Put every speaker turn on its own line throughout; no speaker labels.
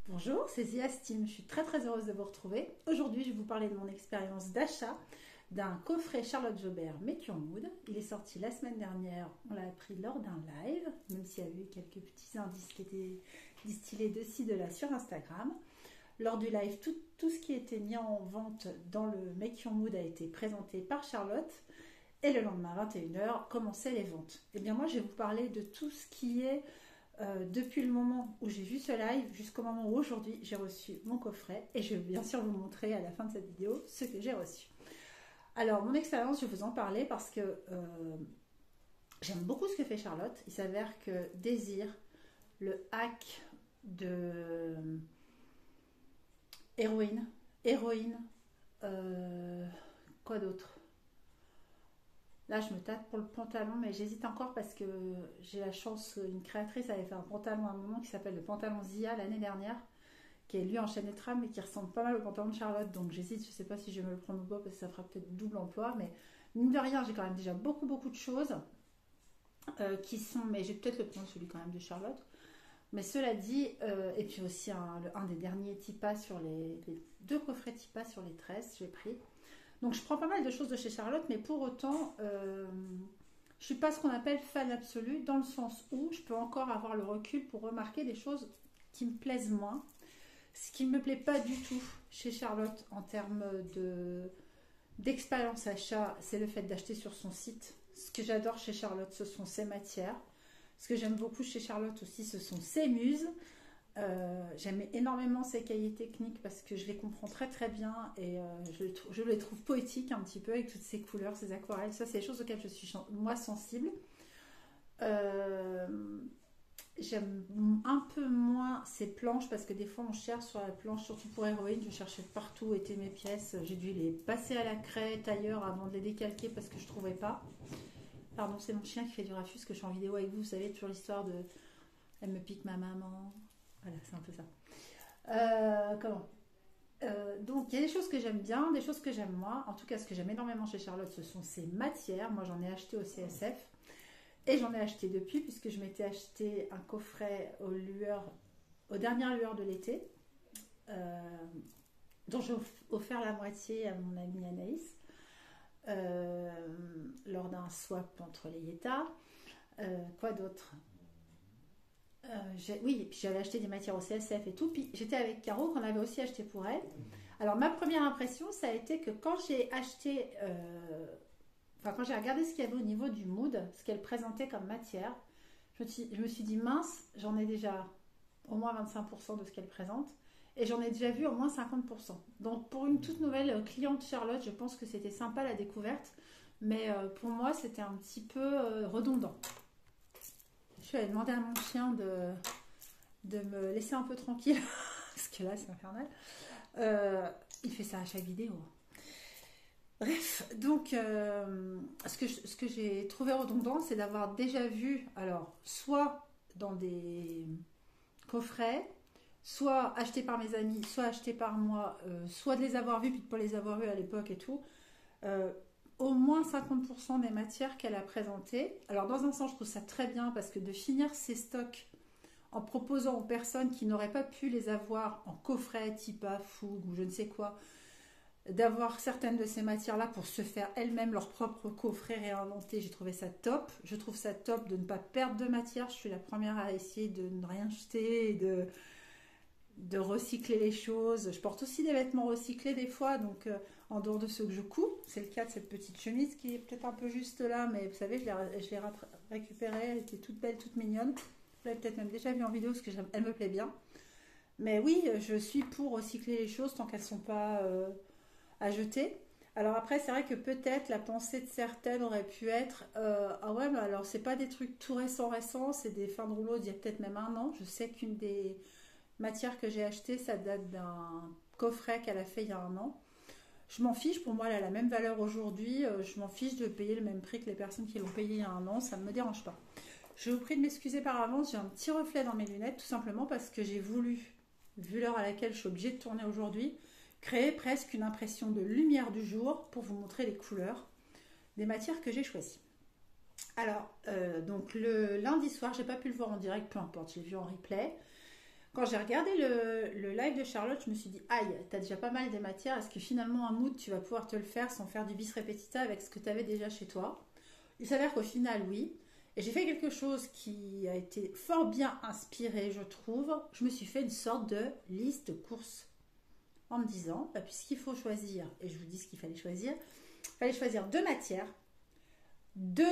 Bonjour, c'est Zia Steam. Je suis très heureuse de vous retrouver. Aujourd'hui, je vais vous parler de mon expérience d'achat d'un coffret Charlotte Jobert Make Your Mood. Il est sorti la semaine dernière. On l'a appris lors d'un live, même s'il y a eu quelques petits indices qui étaient distillés de ci, de là sur Instagram. Lors du live, tout ce qui était mis en vente dans le Make Your Mood a été présenté par Charlotte. Et le lendemain, à 21h, commençaient les ventes. Et bien moi, je vais vous parler de tout ce qui est depuis le moment où j'ai vu ce live jusqu'au moment où aujourd'hui j'ai reçu mon coffret, et je vais bien sûr vous montrer à la fin de cette vidéo ce que j'ai reçu. Alors mon expérience, je vais vous en parler parce que j'aime beaucoup ce que fait Charlotte. Il s'avère que Désir, le hack de héroïne, quoi d'autre? Là, je me tâte pour le pantalon, mais j'hésite encore parce que j'ai la chance, une créatrice avait fait un pantalon à un moment qui s'appelle le pantalon Zia l'année dernière, qui est lui en chaîne et trame, mais qui ressemble pas mal au pantalon de Charlotte. Donc j'hésite, je sais pas si je vais me le prendre ou pas parce que ça fera peut-être double emploi, mais mine de rien, j'ai quand même déjà beaucoup de choses qui sont, mais j'ai peut-être le prendre celui quand même de Charlotte. Mais cela dit, et puis aussi un des derniers Tipa sur les deux coffrets Tipa sur les tresses, j'ai pris. Donc je prends pas mal de choses de chez Charlotte, mais pour autant, je suis pas ce qu'on appelle fan absolu, dans le sens où je peux encore avoir le recul pour remarquer des choses qui me plaisent moins. Ce qui ne me plaît pas du tout chez Charlotte en termes d'expérience achat, c'est le fait d'acheter sur son site. Ce que j'adore chez Charlotte, ce sont ses matières. Ce que j'aime beaucoup chez Charlotte aussi, ce sont ses muses. J'aime énormément ses cahiers techniques parce que je les comprends très bien, et je les trouve poétiques un petit peu avec toutes ces couleurs, ces aquarelles. Ça, c'est des choses auxquelles je suis moi sensible. J'aime un peu moins ces planches parce que des fois on cherche sur la planche, surtout pour héroïne, je cherchais partout où étaient mes pièces. J'ai dû les passer à la craie ailleurs avant de les décalquer parce que je trouvais pas. Pardon, c'est mon chien qui fait du rafus, que je suis en vidéo avec vous. Vous savez, toujours l'histoire de elle me pique ma maman. Voilà, c'est un peu ça. Donc, il y a des choses que j'aime bien, des choses que j'aime moins. En tout cas, ce que j'aime énormément chez Charlotte, ce sont ses matières. Moi, j'en ai acheté au CSF. Et j'en ai acheté depuis, puisque je m'étais acheté un coffret aux dernières lueurs de l'été, dont j'ai offert la moitié à mon amie Anaïs, lors d'un swap entre les Yeta. Quoi d'autre? Oui, et puis j'avais acheté des matières au CSF et tout. Puis j'étais avec Caro qu'on avait aussi acheté pour elle. Alors ma première impression, ça a été que quand j'ai acheté, quand j'ai regardé ce qu'il y avait au niveau du mood, ce qu'elle présentait comme matière, je me suis dit mince, j'en ai déjà au moins 25% de ce qu'elle présente. Et j'en ai déjà vu au moins 50%. Donc pour une toute nouvelle cliente Charlotte, je pense que c'était sympa la découverte. Mais pour moi, c'était un petit peu redondant. Je vais demander à mon chien de me laisser un peu tranquille, parce que là c'est infernal. Il fait ça à chaque vidéo. Bref, donc ce que j'ai trouvé redondant, c'est d'avoir déjà vu, alors soit dans des coffrets, soit achetés par mes amis, soit achetés par moi, soit de les avoir vus puis de ne pas les avoir vus à l'époque et tout. Au moins 50% des matières qu'elle a présentées. Alors dans un sens, je trouve ça très bien parce que de finir ses stocks en proposant aux personnes qui n'auraient pas pu les avoir en coffret, Tipa, Fougue ou je ne sais quoi, d'avoir certaines de ces matières-là pour se faire elles-mêmes leur propre coffret réinventé, j'ai trouvé ça top. Je trouve ça top de ne pas perdre de matière. Je suis la première à essayer de ne rien jeter et de recycler les choses. Je porte aussi des vêtements recyclés des fois, donc en dehors de ceux que je couds. C'est le cas de cette petite chemise qui est peut-être un peu juste là, mais vous savez, je l'ai récupérée, elle était toute belle, toute mignonne. Vous l'avez peut-être même déjà vue en vidéo parce qu'elle me plaît bien. Mais oui, je suis pour recycler les choses tant qu'elles ne sont pas à jeter. Alors après, c'est vrai que peut-être la pensée de certaines aurait pu être ah ouais, mais alors c'est pas des trucs tout récents, c'est des fins de rouleau d'il y a peut-être même un an. Je sais qu'une des matière que j'ai acheté, ça date d'un coffret qu'elle a fait il y a un an. Je m'en fiche, pour moi elle a la même valeur aujourd'hui, je m'en fiche de payer le même prix que les personnes qui l'ont payé il y a un an, ça ne me dérange pas. Je vous prie de m'excuser par avance, j'ai un petit reflet dans mes lunettes, tout simplement parce que j'ai voulu, vu l'heure à laquelle je suis obligée de tourner aujourd'hui, créer presque une impression de lumière du jour pour vous montrer les couleurs des matières que j'ai choisies. Alors, donc le lundi soir, j'ai pas pu le voir en direct, peu importe, je l'ai vu en replay. Quand j'ai regardé le live de Charlotte, je me suis dit, aïe, t'as déjà pas mal des matières. Est-ce que finalement un mood, tu vas pouvoir te le faire sans faire du bis repetita avec ce que tu avais déjà chez toi? Il s'avère qu'au final, oui. Et j'ai fait quelque chose qui a été fort bien inspiré, je trouve. Je me suis fait une sorte de liste de courses en me disant, bah, puisqu'il faut choisir, et je vous dis ce qu'il fallait choisir 2 matières, 2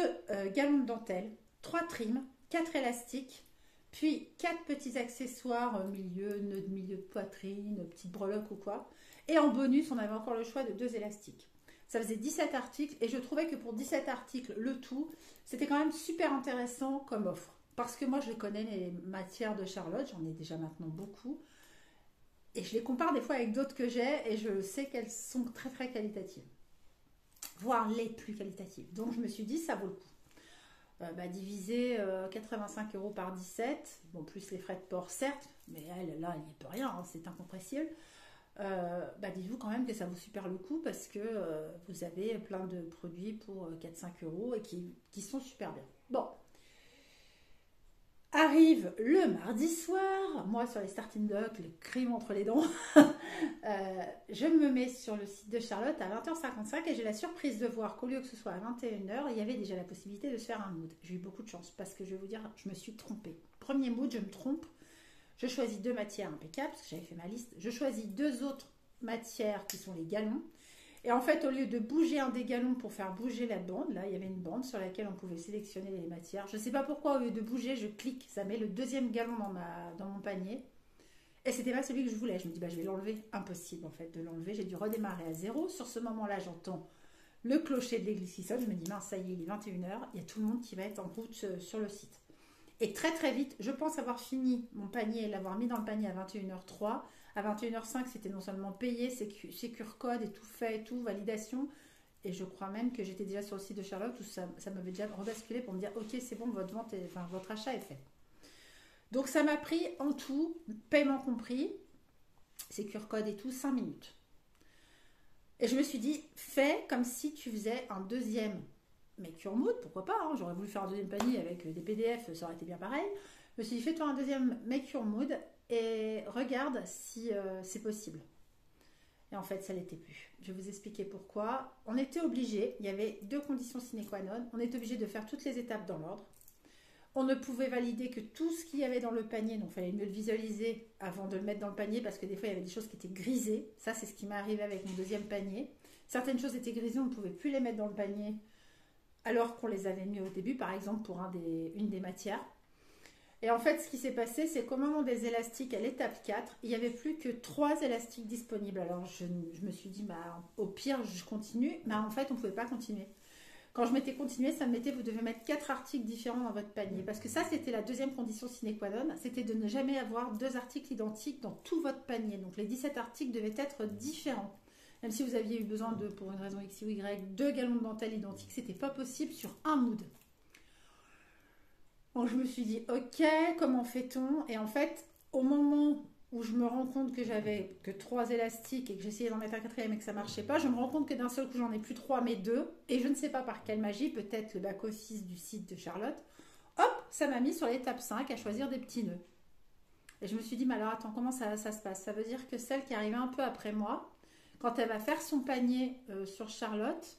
galons de dentelle, 3 trims, 4 élastiques, puis 4 petits accessoires au milieu, nœuds de milieu de poitrine, petites breloques ou quoi. Et en bonus, on avait encore le choix de 2 élastiques. Ça faisait 17 articles et je trouvais que pour 17 articles, le tout, c'était quand même super intéressant comme offre. Parce que moi, je les connais, les matières de Charlotte, j'en ai déjà maintenant beaucoup. Et je les compare des fois avec d'autres que j'ai et je sais qu'elles sont très très qualitatives. Voire les plus qualitatives. Donc je me suis dit, ça vaut le coup. Diviser 85 € par 17, bon, plus les frais de port, certes, mais elle, là, elle n'y peut rien, hein, c'est incompressible. Dites-vous quand même que ça vaut super le coup parce que vous avez plein de produits pour 4-5 € et qui sont super bien. Bon, arrive le mardi soir, moi sur les starting blocks, le crime entre les dents, je me mets sur le site de Charlotte à 20h55 et j'ai la surprise de voir qu'au lieu que ce soit à 21h, il y avait déjà la possibilité de se faire un mood. J'ai eu beaucoup de chance parce que je vais vous dire, je me suis trompée. Premier mood, je me trompe. Je choisis 2 matières impeccables parce que j'avais fait ma liste. Je choisis 2 autres matières qui sont les galons. Et en fait, au lieu de bouger un des galons pour faire bouger la bande, là, il y avait une bande sur laquelle on pouvait sélectionner les matières. Je ne sais pas pourquoi, au lieu de bouger, je clique. Ça met le 2e galon dans mon panier. Et c'était pas celui que je voulais. Je me dis, je vais l'enlever. Impossible, en fait, de l'enlever. J'ai dû redémarrer à 0. Sur ce moment-là, j'entends le clocher de l'église qui sonne. Je me dis, mince, ça y est, il est 21h. Il y a tout le monde qui va être en route sur le site. Et très très vite, je pense avoir fini mon panier et l'avoir mis dans le panier à 21h03. À 21h05, c'était non seulement payé, Secure Code et tout fait, et tout, validation. Et je crois même que j'étais déjà sur le site de Charlotte où ça m'avait déjà rebasculé pour me dire ok, c'est bon, votre achat est fait. Donc ça m'a pris en tout, paiement compris, Secure Code et tout, 5 minutes. Et je me suis dit, fais comme si tu faisais un deuxième Make Your Mood, pourquoi pas, hein, j'aurais voulu faire un deuxième panier avec des PDF, ça aurait été bien pareil. Je me suis dit, fais-toi un deuxième Make Your Mood et regarde si c'est possible. Et en fait, ça ne l'était plus. Je vais vous expliquer pourquoi. On était obligé, il y avait 2 conditions sine qua non, on était obligé de faire toutes les étapes dans l'ordre. On ne pouvait valider que tout ce qu'il y avait dans le panier, donc il fallait mieux le visualiser avant de le mettre dans le panier parce que des fois il y avait des choses qui étaient grisées. Ça, c'est ce qui m'est arrivé avec mon deuxième panier. Certaines choses étaient grisées, on ne pouvait plus les mettre dans le panier alors qu'on les avait mis au début, par exemple pour une des matières. Et en fait, ce qui s'est passé, c'est qu'au moment des élastiques, à l'étape 4, il n'y avait plus que 3 élastiques disponibles. Alors, je me suis dit, au pire, je continue. Mais en fait, on ne pouvait pas continuer. Quand je m'étais continué, ça me mettait, vous devez mettre 4 articles différents dans votre panier. Parce que ça, c'était la deuxième condition sine qua non, c'était de ne jamais avoir 2 articles identiques dans tout votre panier. Donc, les 17 articles devaient être différents. Même si vous aviez eu besoin de, pour une raison X ou Y, 2 galons de dentelle identiques, c'était pas possible sur un mood. Donc je me suis dit, ok, comment fait-on? Et en fait, au moment où je me rends compte que j'avais que 3 élastiques et que j'essayais d'en mettre un 4e et que ça marchait pas, je me rends compte que d'un seul coup, j'en ai plus 3 mais 2. Et je ne sais pas par quelle magie, peut-être le back-office du site de Charlotte, hop, ça m'a mis sur l'étape 5 à choisir des petits nœuds. Et je me suis dit, mais alors attends, comment ça se passe? Ça veut dire que celle qui arrivait un peu après moi, quand elle va faire son panier sur Charlotte,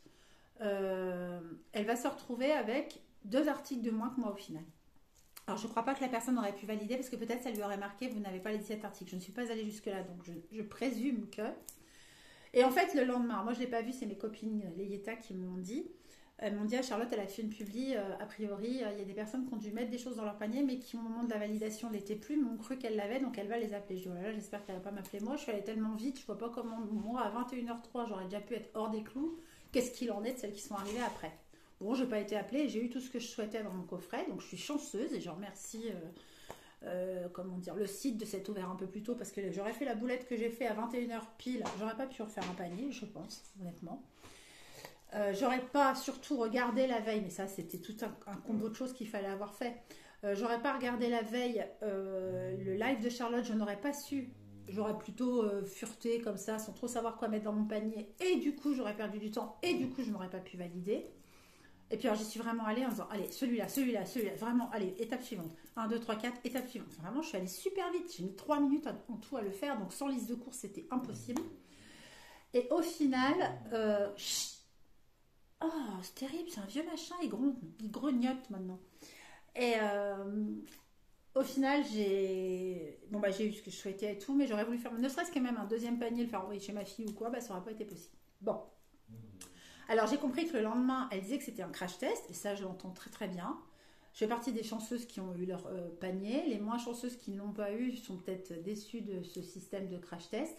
elle va se retrouver avec 2 articles de moins que moi au final. Alors, je ne crois pas que la personne aurait pu valider parce que peut-être ça lui aurait marqué vous n'avez pas les 17 articles. Je ne suis pas allée jusque-là, donc je présume que. Et en fait, le lendemain, moi je ne l'ai pas vu, c'est mes copines, les Yeta, qui me l'ont dit. Elles m'ont dit, Charlotte, elle a fait une publi, a priori, il y a des personnes qui ont dû mettre des choses dans leur panier, mais qui au moment de la validation ne l'étaient plus, mais ont cru qu'elle l'avait, donc elle va les appeler. Je dis, voilà, j'espère qu'elle ne va pas m'appeler moi. Je suis allée tellement vite, je ne vois pas comment, moi, à 21h03, j'aurais déjà pu être hors des clous. Qu'est-ce qu'il en est de celles qui sont arrivées après? Bon, je n'ai pas été appelée, j'ai eu tout ce que je souhaitais dans mon coffret, donc je suis chanceuse et je remercie le site de s'être ouvert un peu plus tôt parce que j'aurais fait la boulette que j'ai fait à 21h pile, j'aurais pas pu refaire un panier, je pense, honnêtement. J'aurais pas surtout regardé la veille, mais ça c'était tout un combo de choses qu'il fallait avoir fait. J'aurais pas regardé la veille le live de Charlotte, je n'aurais pas su. J'aurais plutôt fureté comme ça sans trop savoir quoi mettre dans mon panier et du coup j'aurais perdu du temps et du coup je n'aurais pas pu valider. Et puis alors j'y suis vraiment allée en disant, allez, celui-là, celui-là, celui-là, vraiment, allez, étape suivante. 1, 2, 3, 4, étape suivante. Enfin, vraiment, je suis allée super vite. J'ai mis 3 minutes en tout à le faire, donc sans liste de courses, c'était impossible. Et au final, oh, c'est terrible, c'est un vieux machin, il grognote maintenant. Et au final, j'ai eu ce que je souhaitais et tout, mais j'aurais voulu faire, ne serait-ce que même un deuxième panier, le faire envoyer chez ma fille ou quoi, ça n'aurait pas été possible. Bon. Alors j'ai compris que le lendemain, elle disait que c'était un crash test, et ça je l'entends très très bien. Je fais partie des chanceuses qui ont eu leur panier. Les moins chanceuses qui ne l'ont pas eu sont peut-être déçues de ce système de crash test.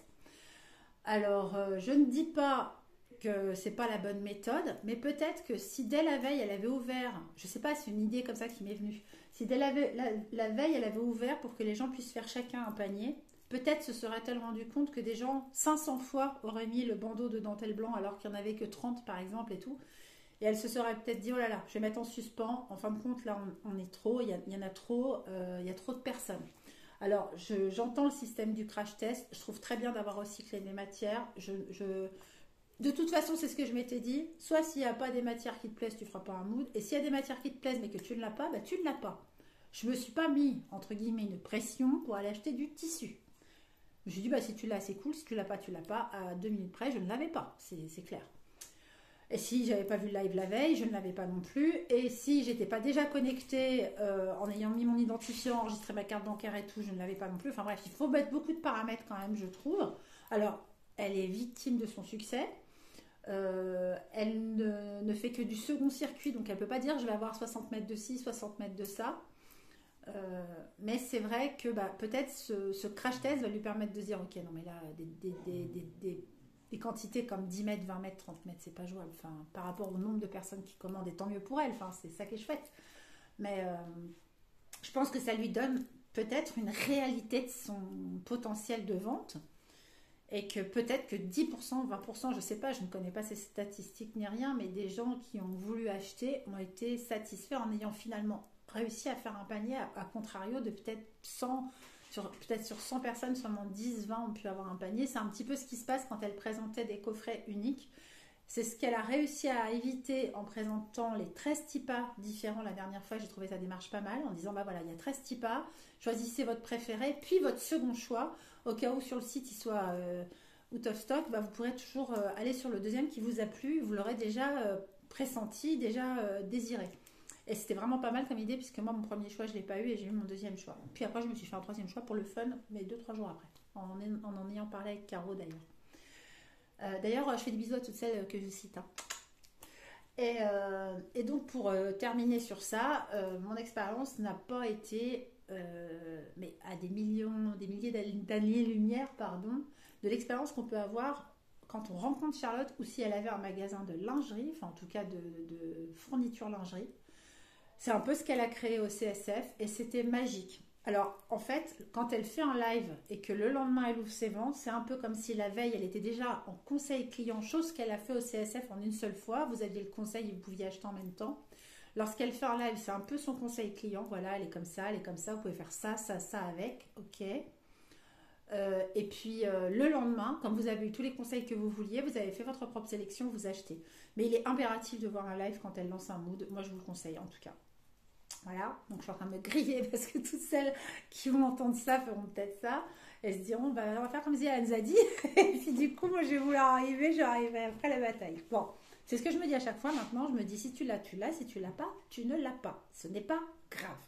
Alors je ne dis pas que c'est pas la bonne méthode, mais peut-être que si dès la veille elle avait ouvert, je sais pas, c'est une idée comme ça qui m'est venue, si dès la veille elle avait ouvert pour que les gens puissent faire chacun un panier, peut-être se serait-elle rendu compte que des gens 500 fois auraient mis le bandeau de dentelle blanc alors qu'il n'y en avait que 30 par exemple et tout. Et elle se serait peut-être dit, oh là là, je vais mettre en suspens. En fin de compte, là, on est trop, il y en a trop, il y a trop de personnes. Alors, j'entends le système du crash test. Je trouve très bien d'avoir recyclé des matières. De toute façon, c'est ce que je m'étais dit. Soit s'il n'y a pas des matières qui te plaisent, tu ne feras pas un mood. Et s'il y a des matières qui te plaisent mais que tu ne l'as pas, tu ne l'as pas. Je ne me suis pas mis, entre guillemets, une pression pour aller acheter du tissu. Je me suis dit, si tu l'as, c'est cool. Si tu ne l'as pas, tu ne l'as pas. À 2 minutes près, je ne l'avais pas. C'est clair. Et si j'avais pas vu le live la veille, je ne l'avais pas non plus. Et si j'étais pas déjà connectée en ayant mis mon identifiant, enregistré ma carte bancaire et tout, je ne l'avais pas non plus. Enfin bref, il faut mettre beaucoup de paramètres quand même, je trouve. Alors, elle est victime de son succès. Elle ne fait que du second circuit, donc elle peut pas dire je vais avoir 60 mètres de ci, 60 mètres de ça. Mais c'est vrai que peut-être ce crash test va lui permettre de dire ok, non mais là, des quantités comme 10 mètres, 20 mètres, 30 mètres, c'est pas jouable. Enfin, par rapport au nombre de personnes qui commandent, et tant mieux pour elle. Enfin, c'est ça qui est chouette. Mais je pense que ça lui donne peut-être une réalité de son potentiel de vente. Et que peut-être que 10%, 20%, je sais pas, je ne connais pas ces statistiques ni rien, mais des gens qui ont voulu acheter ont été satisfaits en ayant finalement réussi à faire un panier, à contrario de peut-être 100... Peut-être sur 100 personnes, seulement 10, 20 ont pu avoir un panier. C'est un petit peu ce qui se passe quand elle présentait des coffrets uniques. C'est ce qu'elle a réussi à éviter en présentant les 13 TIPA différents la dernière fois. J'ai trouvé sa démarche pas mal en disant voilà, il y a 13 TIPA, choisissez votre préféré, puis votre second choix. Au cas où sur le site il soit out of stock, vous pourrez toujours aller sur le deuxième qui vous a plu. Vous l'aurez déjà pressenti, déjà désiré. Et c'était vraiment pas mal comme idée, puisque moi, mon premier choix, je ne l'ai pas eu et j'ai eu mon deuxième choix. Puis après, je me suis fait un troisième choix pour le fun, mais 2-3 jours après, en ayant parlé avec Caro d'ailleurs. D'ailleurs, je fais des bisous à toutes celles que je cite. Et donc, pour terminer sur ça, mon expérience n'a pas été, mais à des milliers d'années-lumière, de l'expérience qu'on peut avoir quand on rencontre Charlotte, ou si elle avait un magasin de lingerie, enfin en tout cas de fourniture lingerie. C'est un peu ce qu'elle a créé au CSF et c'était magique. Alors, en fait, quand elle fait un live et que le lendemain, elle ouvre ses ventes, c'est un peu comme si la veille, elle était déjà en conseil client, chose qu'elle a fait au CSF en une seule fois. Vous aviez le conseil et vous pouviez acheter en même temps. Lorsqu'elle fait un live, c'est un peu son conseil client. Voilà, elle est comme ça, vous pouvez faire ça, ça, ça avec. Ok. Et puis, le lendemain, comme vous avez eu tous les conseils que vous vouliez, vous avez fait votre propre sélection, vous achetez. Mais il est impératif de voir un live quand elle lance un mood. Moi, je vous le conseille en tout cas. Voilà, donc je suis en train de me griller parce que toutes celles qui vont entendre ça feront peut-être ça. Elles se diront, on va faire comme Ziane nous a dit. Et puis du coup, moi je vais vouloir arriver, je vais arriver après la bataille. Bon, c'est ce que je me dis à chaque fois maintenant. Je me dis, si tu l'as, tu l'as. Si tu l'as pas, tu ne l'as pas. Ce n'est pas grave.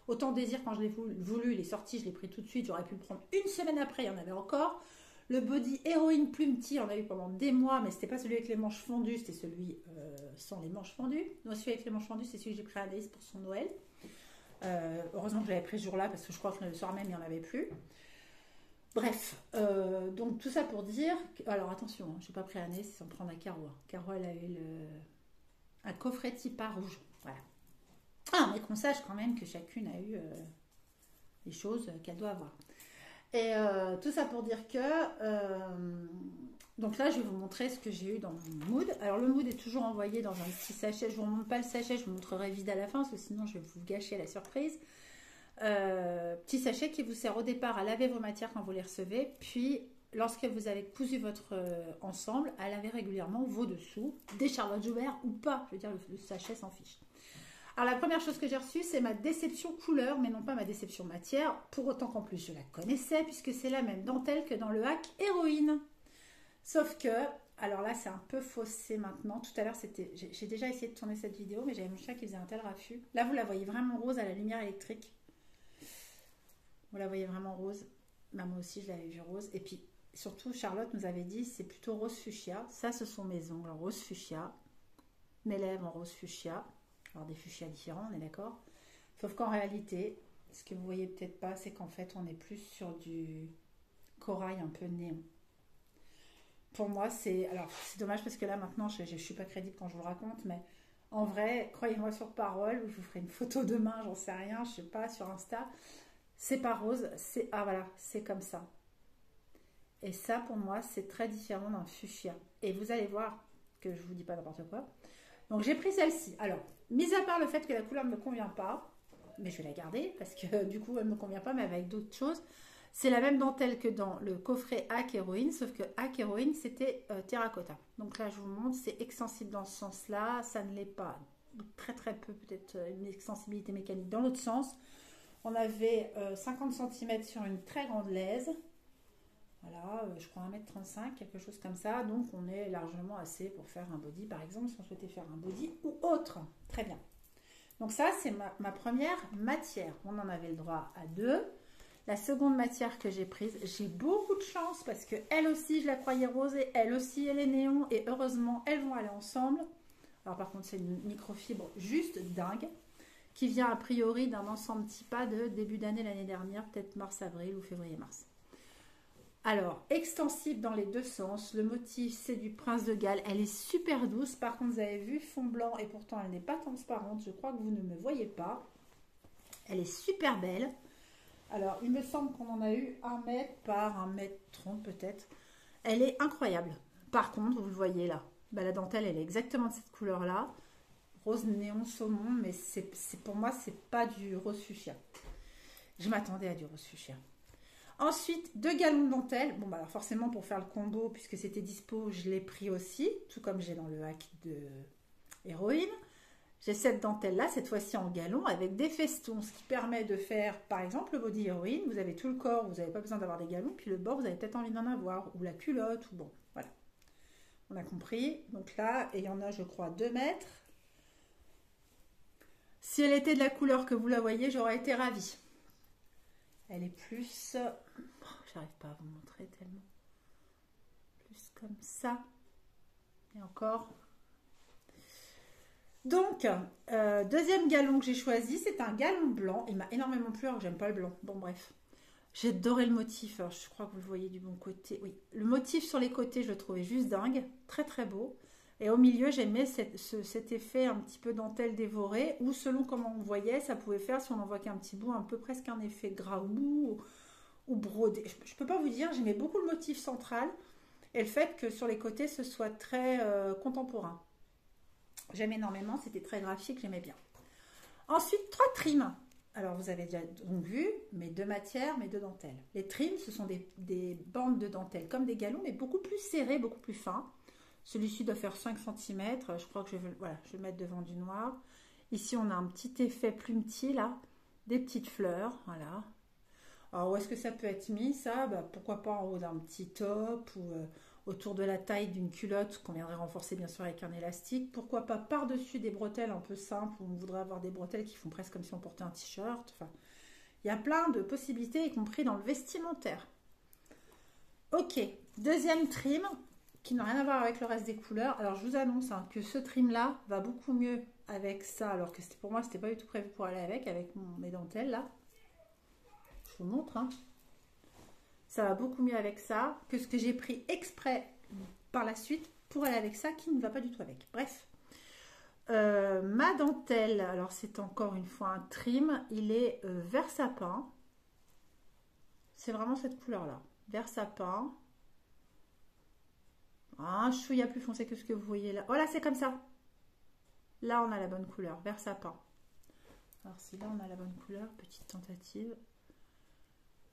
Autant désir, quand je l'ai voulu, il est sorti, je l'ai pris tout de suite. J'aurais pu le prendre une semaine après, il y en avait encore. Le body héroïne plume tea, on a eu pendant des mois, mais c'était pas celui avec les manches fendues, c'était celui sans les manches fendues. Moi, celui avec les manches fendues, c'est celui que j'ai pris à Anaïs pour son Noël. Heureusement que je l'avais pris ce jour-là, parce que je crois que le soir même, il n'y en avait plus. Bref, donc tout ça pour dire... Alors attention, hein, je n'ai pas pris Anaïs, c'est sans prendre à Caro. Caro, elle a eu un coffret TIPA rouge. Voilà. Ah, mais qu'on sache quand même que chacune a eu les choses qu'elle doit avoir. Et tout ça pour dire que donc là je vais vous montrer ce que j'ai eu dans mon mood. Alors le mood est toujours envoyé dans un petit sachet. Je ne vous montre pas le sachet, je vous montrerai vide à la fin parce que sinon je vais vous gâcher la surprise. Petit sachet qui vous sert au départ à laver vos matières quand vous les recevez, puis lorsque vous avez cousu votre ensemble, à laver régulièrement vos dessous, des Charlotte Joubert ou pas. Je veux dire, le sachet s'en fiche. Alors, la première chose que j'ai reçue, c'est ma déception couleur, mais non pas ma déception matière. Pour autant qu'en plus, je la connaissais, puisque c'est la même dentelle que dans le hack Héroïne. Sauf que, alors là, c'est un peu faussé maintenant. Tout à l'heure, j'ai déjà essayé de tourner cette vidéo, mais j'avais mon chien qui faisait un tel raffut. Là, vous la voyez vraiment rose à la lumière électrique. Vous la voyez vraiment rose. Bah, moi aussi, je l'avais vue rose. Et puis, surtout, Charlotte nous avait dit, c'est plutôt rose fuchsia. Ça, ce sont mes ongles en rose fuchsia. Mes lèvres en rose fuchsia. Alors, des fuchsias différents, on est d'accord. Sauf qu'en réalité, ce que vous voyez peut-être pas, c'est qu'en fait, on est plus sur du corail un peu néon. Pour moi, c'est... Alors, c'est dommage parce que là, maintenant, je ne suis pas crédible quand je vous le raconte, mais en vrai, croyez-moi sur parole, ou je vous ferai une photo demain, j'en sais rien, je sais pas, sur Insta. C'est pas rose, c'est... Ah, voilà, c'est comme ça. Et ça, pour moi, c'est très différent d'un fuchsia. Et vous allez voir que je vous dis pas n'importe quoi. Donc, j'ai pris celle-ci. Alors, mis à part le fait que la couleur ne me convient pas, mais je vais la garder parce que du coup, elle ne me convient pas, mais avec d'autres choses. C'est la même dentelle que dans le coffret Hack Héroïne, sauf que Hack Héroïne, c'était terracotta. Donc là, je vous montre, c'est extensible dans ce sens-là. Ça ne l'est pas. Très très peu, peut-être une extensibilité mécanique dans l'autre sens. On avait 50 cm sur une très grande lèse. Voilà, je crois 1,35 m, quelque chose comme ça. Donc, on est largement assez pour faire un body, par exemple, si on souhaitait faire un body ou autre. Très bien. Donc ça, c'est ma première matière. On en avait le droit à 2. La seconde matière que j'ai prise, j'ai beaucoup de chance parce que elle aussi, je la croyais rose et elle aussi, elle est néon. Et heureusement, elles vont aller ensemble. Alors par contre, c'est une microfibre juste dingue qui vient a priori d'un ensemble TIPA de début d'année l'année dernière, peut-être mars-avril ou février-mars. Alors, extensible dans les deux sens. Le motif, c'est du Prince de Galles. Elle est super douce. Par contre, vous avez vu, fond blanc et pourtant, elle n'est pas transparente. Je crois que vous ne me voyez pas. Elle est super belle. Alors, il me semble qu'on en a eu 1 mètre par 1,30 m peut-être. Elle est incroyable. Par contre, vous le voyez là. Bah, la dentelle, elle est exactement de cette couleur-là. Rose néon saumon, mais pour moi, c'est pas du rose fuchsia. Je m'attendais à du rose fuchsia. Ensuite, 2 galons de dentelle. Bon, bah alors forcément, pour faire le combo, puisque c'était dispo, je l'ai pris aussi, tout comme j'ai dans le hack de Héroïne. J'ai cette dentelle-là, cette fois-ci en galon, avec des festons, ce qui permet de faire, par exemple, le body Héroïne. Vous avez tout le corps, vous n'avez pas besoin d'avoir des galons, puis le bord, vous avez peut-être envie d'en avoir, ou la culotte, ou bon, voilà. On a compris. Donc là, et il y en a, je crois, 2 mètres. Si elle était de la couleur que vous la voyez, j'aurais été ravie. Elle est plus... j'arrive pas à vous montrer tellement. Plus comme ça. Et encore. Donc, deuxième galon que j'ai choisi, c'est un galon blanc. Il m'a énormément plu, alors que j'aime pas le blanc. Bon, bref. J'ai adoré le motif. Alors, je crois que vous le voyez du bon côté. Oui, le motif sur les côtés, je le trouvais juste dingue. Très, très beau. Et au milieu, j'aimais cet effet un petit peu dentelle dévorée, ou selon comment on voyait, ça pouvait faire, si on en voit qu'un petit bout, un peu presque un effet graou ou brodé. Je ne peux pas vous dire, j'aimais beaucoup le motif central et le fait que sur les côtés, ce soit très contemporain. J'aime énormément, c'était très graphique, j'aimais bien. Ensuite, 3 trims. Alors, vous avez déjà donc vu mes 2 matières, mes 2 dentelles. Les trims, ce sont des bandes de dentelle comme des galons, mais beaucoup plus serrés, beaucoup plus fins. Celui-ci doit faire 5 cm. Je crois que je vais le mettre devant du noir. Ici, on a un petit effet plumetis, là. Des petites fleurs, voilà. Alors, où est-ce que ça peut être mis, ça? Bah, pourquoi pas en haut d'un petit top ou autour de la taille d'une culotte qu'on viendrait renforcer, bien sûr, avec un élastique. Pourquoi pas par-dessus des bretelles un peu simples où on voudrait avoir des bretelles qui font presque comme si on portait un t-shirt. Enfin, il y a plein de possibilités, y compris dans le vestimentaire. Ok, deuxième trim qui n'a rien à voir avec le reste des couleurs. Alors, je vous annonce que ce trim-là va beaucoup mieux avec ça, alors que pour moi, c'était pas du tout prévu pour aller avec mes dentelles, là. Je vous montre, hein. Ça va beaucoup mieux avec ça que ce que j'ai pris exprès par la suite pour aller avec ça, qui ne va pas du tout avec. Bref. Ma dentelle, alors c'est encore une fois un trim, il est vert sapin. C'est vraiment cette couleur-là. Vert sapin. Un chouïa plus foncé que ce que vous voyez là. Voilà, c'est comme ça. Là, on a la bonne couleur, vert sapin. Alors, si là, on a la bonne couleur, petite tentative.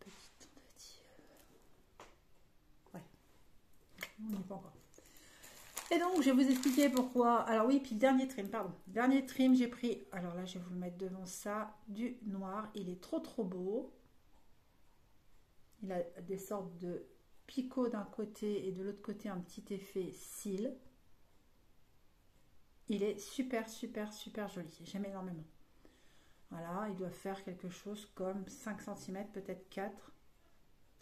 Petite tentative. On n'y est pas encore. Et donc, je vais vous expliquer pourquoi. Alors oui, puis le dernier trim, pardon. Dernier trim, j'ai pris, alors là, je vais vous le mettre devant ça, du noir. Il est trop beau. Il a des sortes de picots d'un côté et de l'autre côté, un petit effet cils. Il est super joli. J'aime énormément. Voilà, il doit faire quelque chose comme 5 cm, peut-être 4.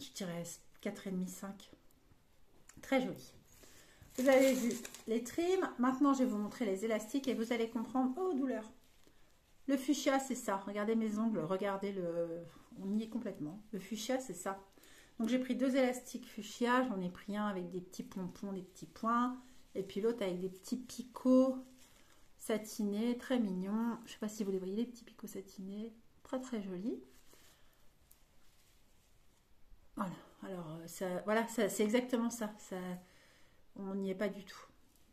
Je dirais 4,5, 5. Très joli. Vous avez vu les trims. Maintenant, je vais vous montrer les élastiques et vous allez comprendre. Oh, douleur. Le fuchsia, c'est ça. Regardez mes ongles. Regardez le... On y est complètement. Le fuchsia, c'est ça. Donc, j'ai pris 2 élastiques fuchsia. J'en ai pris un avec des petits pompons, des petits points. Et puis l'autre avec des petits picots satinés. Très mignons. Je ne sais pas si vous les voyez, les petits picots satinés. Très jolis. Voilà. Alors, voilà, c'est exactement ça. On n'y est pas du tout.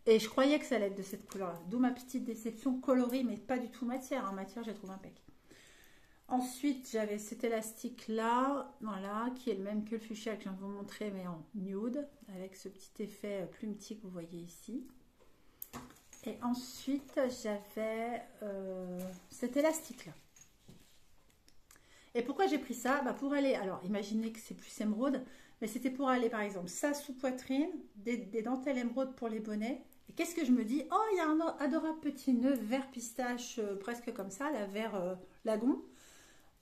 Et je croyais que ça allait être de cette couleur-là. D'où ma petite déception coloris, mais pas du tout matière. En matière, j'ai trouvé impec. Ensuite, j'avais cet élastique-là, voilà, qui est le même que le fuchsia que je viens de vous montrer, mais en nude, avec ce petit effet plumetis que vous voyez ici. Et ensuite, j'avais cet élastique-là. Et pourquoi j'ai pris ça? Pour aller, alors imaginez que c'est plus émeraude, mais c'était pour aller par exemple ça sous poitrine, des dentelles émeraude pour les bonnets. Et qu'est-ce que je me dis? Oh, il y a un adorable petit nœud vert pistache, presque comme ça, la vert lagon,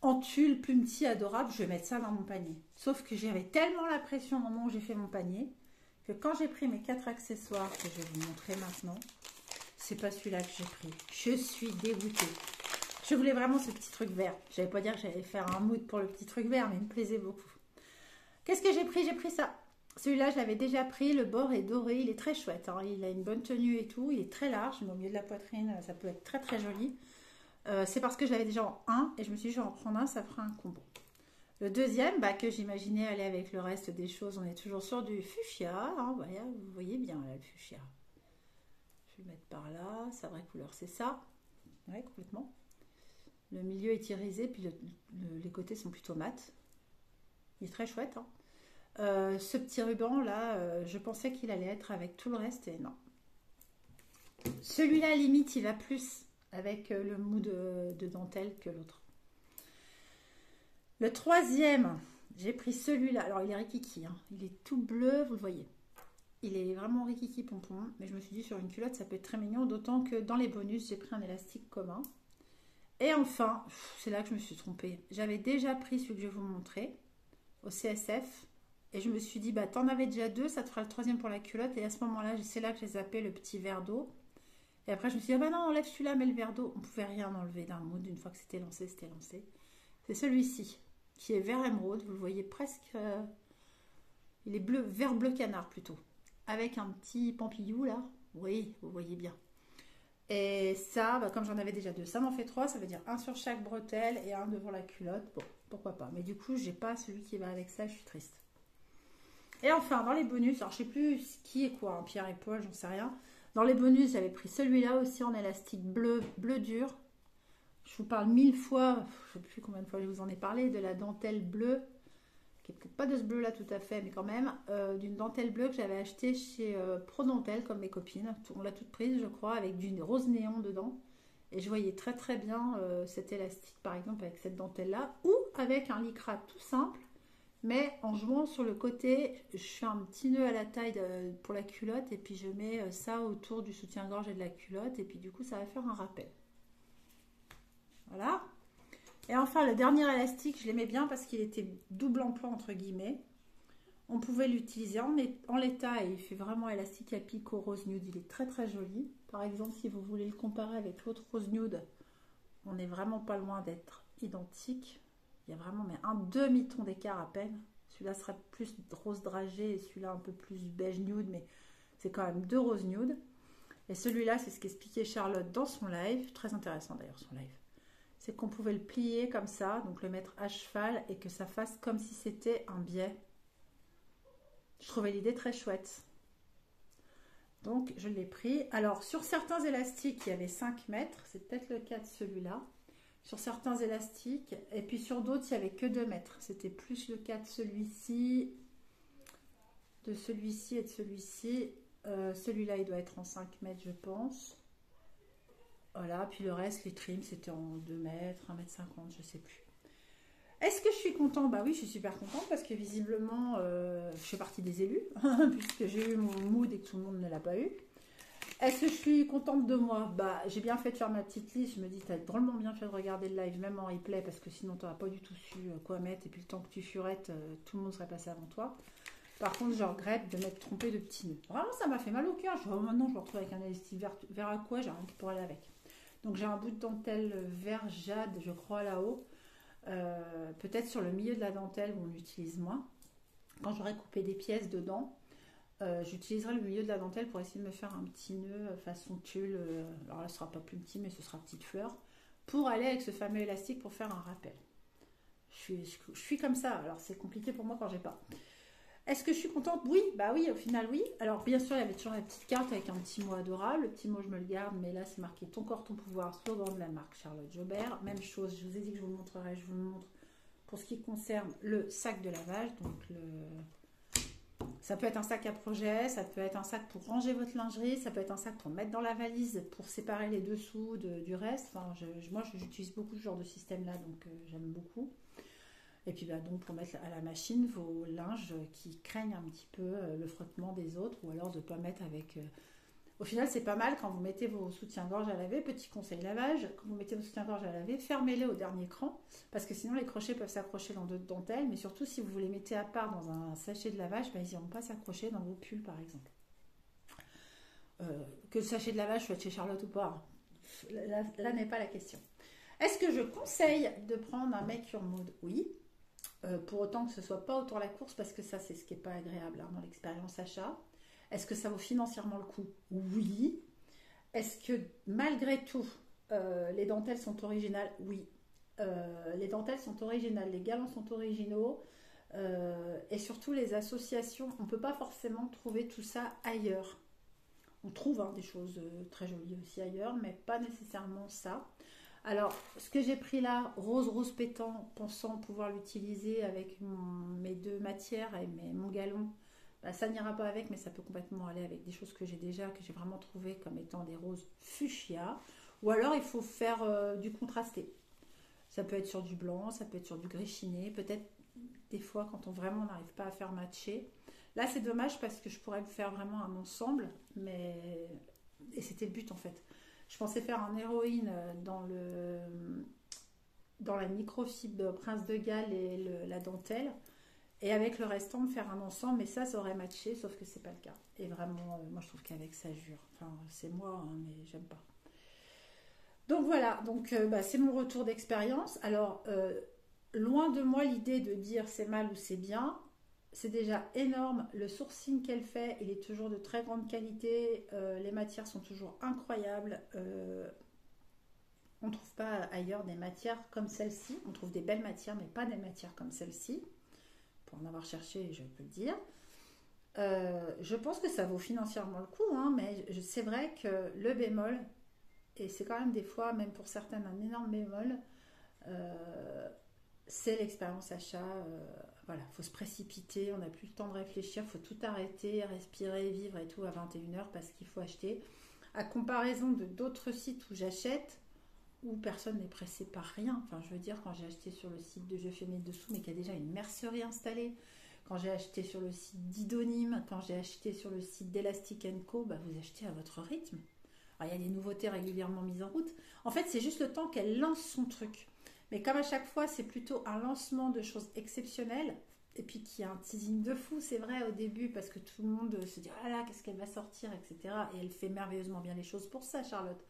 en tulle plumetis adorable. Je vais mettre ça dans mon panier. Sauf que j'avais tellement la pression au moment où j'ai fait mon panier, que quand j'ai pris mes 4 accessoires, que je vais vous montrer maintenant, c'est pas celui-là que j'ai pris. Je suis dégoûtée. Je voulais vraiment ce petit truc vert. Je n'allais pas dire que j'allais faire un mood pour le petit truc vert, mais il me plaisait beaucoup. Qu'est-ce que j'ai pris? J'ai pris ça. Celui-là, je l'avais déjà pris. Le bord est doré. Il est très chouette. Hein. Il a une bonne tenue et tout. Il est très large. Mais au milieu de la poitrine, ça peut être très joli. C'est parce que je l'avais déjà en un. Et je me suis dit, je vais en prendre un. Ça fera un combo. Le deuxième, que j'imaginais aller avec le reste des choses. On est toujours sur du fuchsia. Hein. Voilà, vous voyez bien là, le fuchsia. Je vais le mettre par là. Sa vraie couleur, c'est ça. Ouais, complètement. Le milieu est irisé, puis les côtés sont plutôt mat. Il est très chouette. Hein. Ce petit ruban là, je pensais qu'il allait être avec tout le reste et non. Celui-là, limite, il va plus avec le mou de dentelle que l'autre. Le troisième, j'ai pris celui-là. Alors, il est rikiki. Hein. Il est tout bleu, vous le voyez. Il est vraiment rikiki pompon. Mais je me suis dit, sur une culotte, ça peut être très mignon. D'autant que dans les bonus, j'ai pris un élastique commun. Et enfin, c'est là que je me suis trompée. J'avais déjà pris celui que je vais vous montrer au CSF. Et je me suis dit, t'en avais déjà 2, ça te fera le troisième pour la culotte. Et à ce moment-là, c'est là que j'ai zappé le petit verre d'eau. Et après, je me suis dit, non, enlève celui-là, mais le verre d'eau. On ne pouvait rien enlever d'un mood. Une fois que c'était lancé, c'était lancé. C'est celui-ci, qui est vert émeraude. Vous le voyez presque. Il est bleu, vert bleu canard plutôt. Avec un petit pampillou là. Oui, vous voyez bien. Et ça, comme j'en avais déjà 2, ça m'en fait 3, ça veut dire un sur chaque bretelle et un devant la culotte. Bon, pourquoi pas. Mais du coup, j'ai pas celui qui va avec ça, je suis triste. Et enfin, dans les bonus, alors je sais plus qui est quoi, hein, Pierre et Paul, j'en sais rien. Dans les bonus, j'avais pris celui-là aussi en élastique bleu dur. Je vous parle 1000 fois, je ne sais plus combien de fois je vous en ai parlé, de la dentelle bleue. Qui n'est peut-être pas de ce bleu là tout à fait, mais quand même, d'une dentelle bleue que j'avais achetée chez Prodentelle, comme mes copines. On l'a toute prise, je crois, avec du rose néon dedans. Et je voyais très bien cet élastique, par exemple, avec cette dentelle là, ou avec un lycra tout simple, mais en jouant sur le côté, je fais un petit nœud à la taille pour la culotte, et puis je mets ça autour du soutien-gorge et de la culotte, et puis du coup, ça va faire un rappel. Voilà. Et enfin, le dernier élastique, je l'aimais bien parce qu'il était double emploi, entre guillemets. On pouvait l'utiliser en l'état et il fait vraiment élastique à pic au rose nude. Il est très joli. Par exemple, si vous voulez le comparer avec l'autre rose nude, on n'est vraiment pas loin d'être identique. Il y a vraiment un demi-ton d'écart à peine. Celui-là sera plus rose dragé et celui-là un peu plus beige nude, mais c'est quand même 2 roses nude. Et celui-là, c'est ce qu'expliquait Charlotte dans son live. Très intéressant d'ailleurs son live. C'est qu'on pouvait le plier comme ça, donc le mettre à cheval et que ça fasse comme si c'était un biais. Je trouvais l'idée très chouette. Donc, je l'ai pris. Alors, sur certains élastiques, il y avait 5 mètres. C'est peut-être le cas de celui-là. Sur certains élastiques. Et puis, sur d'autres, il n'y avait que 2 mètres. C'était plus le cas de celui-ci. de celui-ci et de celui-ci. Celui-là, il doit être en 5 mètres, je pense. Voilà, puis le reste, les trims, c'était en 2 mètres, 1,50 m, je sais plus. Est-ce que je suis contente? Bah oui, je suis super contente parce que visiblement, je fais partie des élus, puisque j'ai eu mon mood et que tout le monde ne l'a pas eu. Est-ce que je suis contente de moi? Bah, j'ai bien fait de faire ma petite liste. Je me dis, t'as drôlement bien fait de regarder le live, même en replay, parce que sinon, t'aurais pas du tout su quoi mettre. Et puis, le temps que tu furettes, tout le monde serait passé avant toi. Par contre, je regrette de m'être trompée de petits nœuds. Vraiment, ça m'a fait mal au cœur. Je dis, oh, maintenant, je me retrouve avec un élastique vert à quoi? J'ai rien qui pourrait aller avec. Donc, j'ai un bout de dentelle vert jade, je crois, là-haut. Peut-être sur le milieu de la dentelle où on l'utilise moins. Quand j'aurai coupé des pièces dedans, j'utiliserai le milieu de la dentelle pour essayer de me faire un petit nœud façon tulle. Alors là, ce sera pas plus petit, mais ce sera petite fleur. Pour aller avec ce fameux élastique pour faire un rappel. Je suis comme ça. Alors c'est compliqué pour moi quand j'ai pas. Est-ce que je suis contente? Oui, bah oui, au final oui. Alors bien sûr, il y avait toujours la petite carte avec un petit mot adorable. Le petit mot, je me le garde, mais là c'est marqué Ton corps, ton pouvoir, slogan de la marque Charlotte Jobert. Même chose, je vous ai dit que je vous le montrerai, je vous le montre pour ce qui concerne le sac de lavage. Donc ça peut être un sac à projet, ça peut être un sac pour ranger votre lingerie, ça peut être un sac pour mettre dans la valise pour séparer les dessous du reste. Enfin, moi, j'utilise beaucoup ce genre de système-là, donc j'aime beaucoup. Et puis bah, donc pour mettre à la machine vos linges qui craignent un petit peu le frottement des autres, ou alors de ne pas mettre avec... Au final, c'est pas mal quand vous mettez vos soutiens-gorge à laver. Petit conseil lavage, quand vous mettez vos soutiens-gorge à laver, fermez-les au dernier cran, parce que sinon les crochets peuvent s'accrocher dans d'autres dentelles, mais surtout si vous les mettez à part dans un sachet de lavage, bah, ils n'iront pas s'accrocher dans vos pulls par exemple. Que le sachet de lavage soit chez Charlotte ou pas, là n'est pas la question. Est-ce que je conseille de prendre un Make Your Mood? Oui. Pour autant que ce ne soit pas autour de la course, parce que ça c'est ce qui n'est pas agréable dans l'expérience achat. Est-ce que ça vaut financièrement le coup? Oui. Est-ce que malgré tout les dentelles sont originales? Oui. Les dentelles sont originales, les galons sont originaux, et surtout les associations, on ne peut pas forcément trouver tout ça ailleurs. On trouve des choses très jolies aussi ailleurs, mais pas nécessairement ça. Alors, ce que j'ai pris là, rose pétant, pensant pouvoir l'utiliser avec mes deux matières et mon galon, bah, ça n'ira pas avec, mais ça peut complètement aller avec des choses que j'ai déjà, que j'ai vraiment trouvé comme étant des roses fuchsia. Ou alors, il faut faire du contrasté. Ça peut être sur du blanc, ça peut être sur du gris chiné, peut-être des fois quand on vraiment n'arrive pas à faire matcher. Là, c'est dommage parce que je pourrais me faire vraiment un ensemble, mais... Et c'était le but en fait. Je pensais faire un héroïne dans la microfibre de Prince de Galles et la dentelle, et avec le restant me faire un ensemble, mais ça aurait matché, sauf que c'est pas le cas. Et vraiment, moi je trouve qu'avec ça jure. Enfin, c'est moi, mais j'aime pas. Donc voilà, c'est mon retour d'expérience. Alors, loin de moi l'idée de dire c'est mal ou c'est bien. C'est déjà énorme. Le sourcing qu'elle fait, il est toujours de très grande qualité. Les matières sont toujours incroyables. On ne trouve pas ailleurs des matières comme celle-ci. On trouve des belles matières, mais pas des matières comme celle-ci. Pour en avoir cherché, je peux le dire. Je pense que ça vaut financièrement le coup, mais c'est vrai que le bémol, et c'est quand même des fois, même pour certaines, un énorme bémol, c'est l'expérience achat. Voilà, il faut se précipiter, on n'a plus le temps de réfléchir, il faut tout arrêter, respirer, vivre et tout à 21 h parce qu'il faut acheter. À comparaison de d'autres sites où j'achète, où personne n'est pressé par rien. Enfin, je veux dire, quand j'ai acheté sur le site de Je fais mes dessous, mais qu'il y a déjà une mercerie installée, quand j'ai acheté sur le site d'Idonyme, quand j'ai acheté sur le site d'Elastic & Co, bah, vous achetez à votre rythme. Alors, il y a des nouveautés régulièrement mises en route. En fait, c'est juste le temps qu'elle lance son truc. Mais comme à chaque fois, c'est plutôt un lancement de choses exceptionnelles, et puis qu'il y a un teasing de fou, c'est vrai, au début, parce que tout le monde se dit « Ah là, qu'est-ce qu'elle va sortir ?» etc. Et elle fait merveilleusement bien les choses pour ça, Charlotte.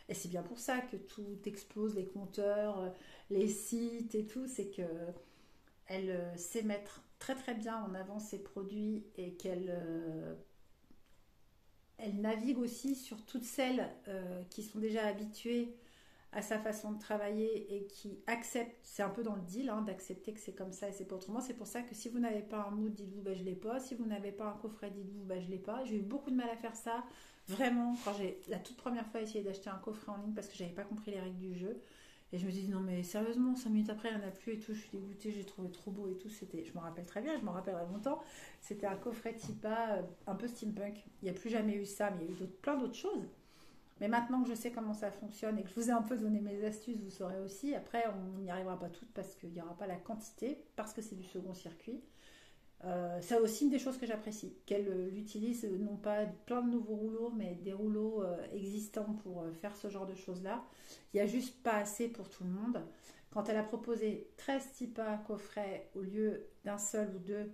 Et c'est bien pour ça que tout explose, les compteurs, les sites et tout, c'est qu'elle sait mettre très très bien en avant ses produits, et qu'elle elle navigue aussi sur toutes celles qui sont déjà habituées à sa façon de travailler et qui acceptent, c'est un peu dans le deal, d'accepter que c'est comme ça et c'est pas autrement. C'est pour ça que si vous n'avez pas un mood, dites-vous bah, je l'ai pas. Si vous n'avez pas un coffret, dites-vous bah, je l'ai pas. J'ai eu beaucoup de mal à faire ça, vraiment, quand j'ai la toute première fois essayé d'acheter un coffret en ligne parce que j'avais pas compris les règles du jeu. Et je me dis, non mais sérieusement, 5 minutes après, il n'y en a plus et tout, je suis dégoûtée, j'ai trouvé trop beau et tout. Je me rappelle très bien, je m'en rappellerai longtemps. C'était un coffret Tipa, un peu steampunk. Il n'y a plus jamais eu ça, mais il y a eu plein d'autres choses. Mais maintenant que je sais comment ça fonctionne et que je vous ai un peu donné mes astuces, vous saurez aussi. Après, on n'y arrivera pas toutes parce qu'il n'y aura pas la quantité, parce que c'est du second circuit. C'est aussi une des choses que j'apprécie, qu'elle utilise non pas plein de nouveaux rouleaux, mais des rouleaux existants pour faire ce genre de choses-là. Il n'y a juste pas assez pour tout le monde. Quand elle a proposé 13 TIPA coffrets au lieu d'un seul ou deux,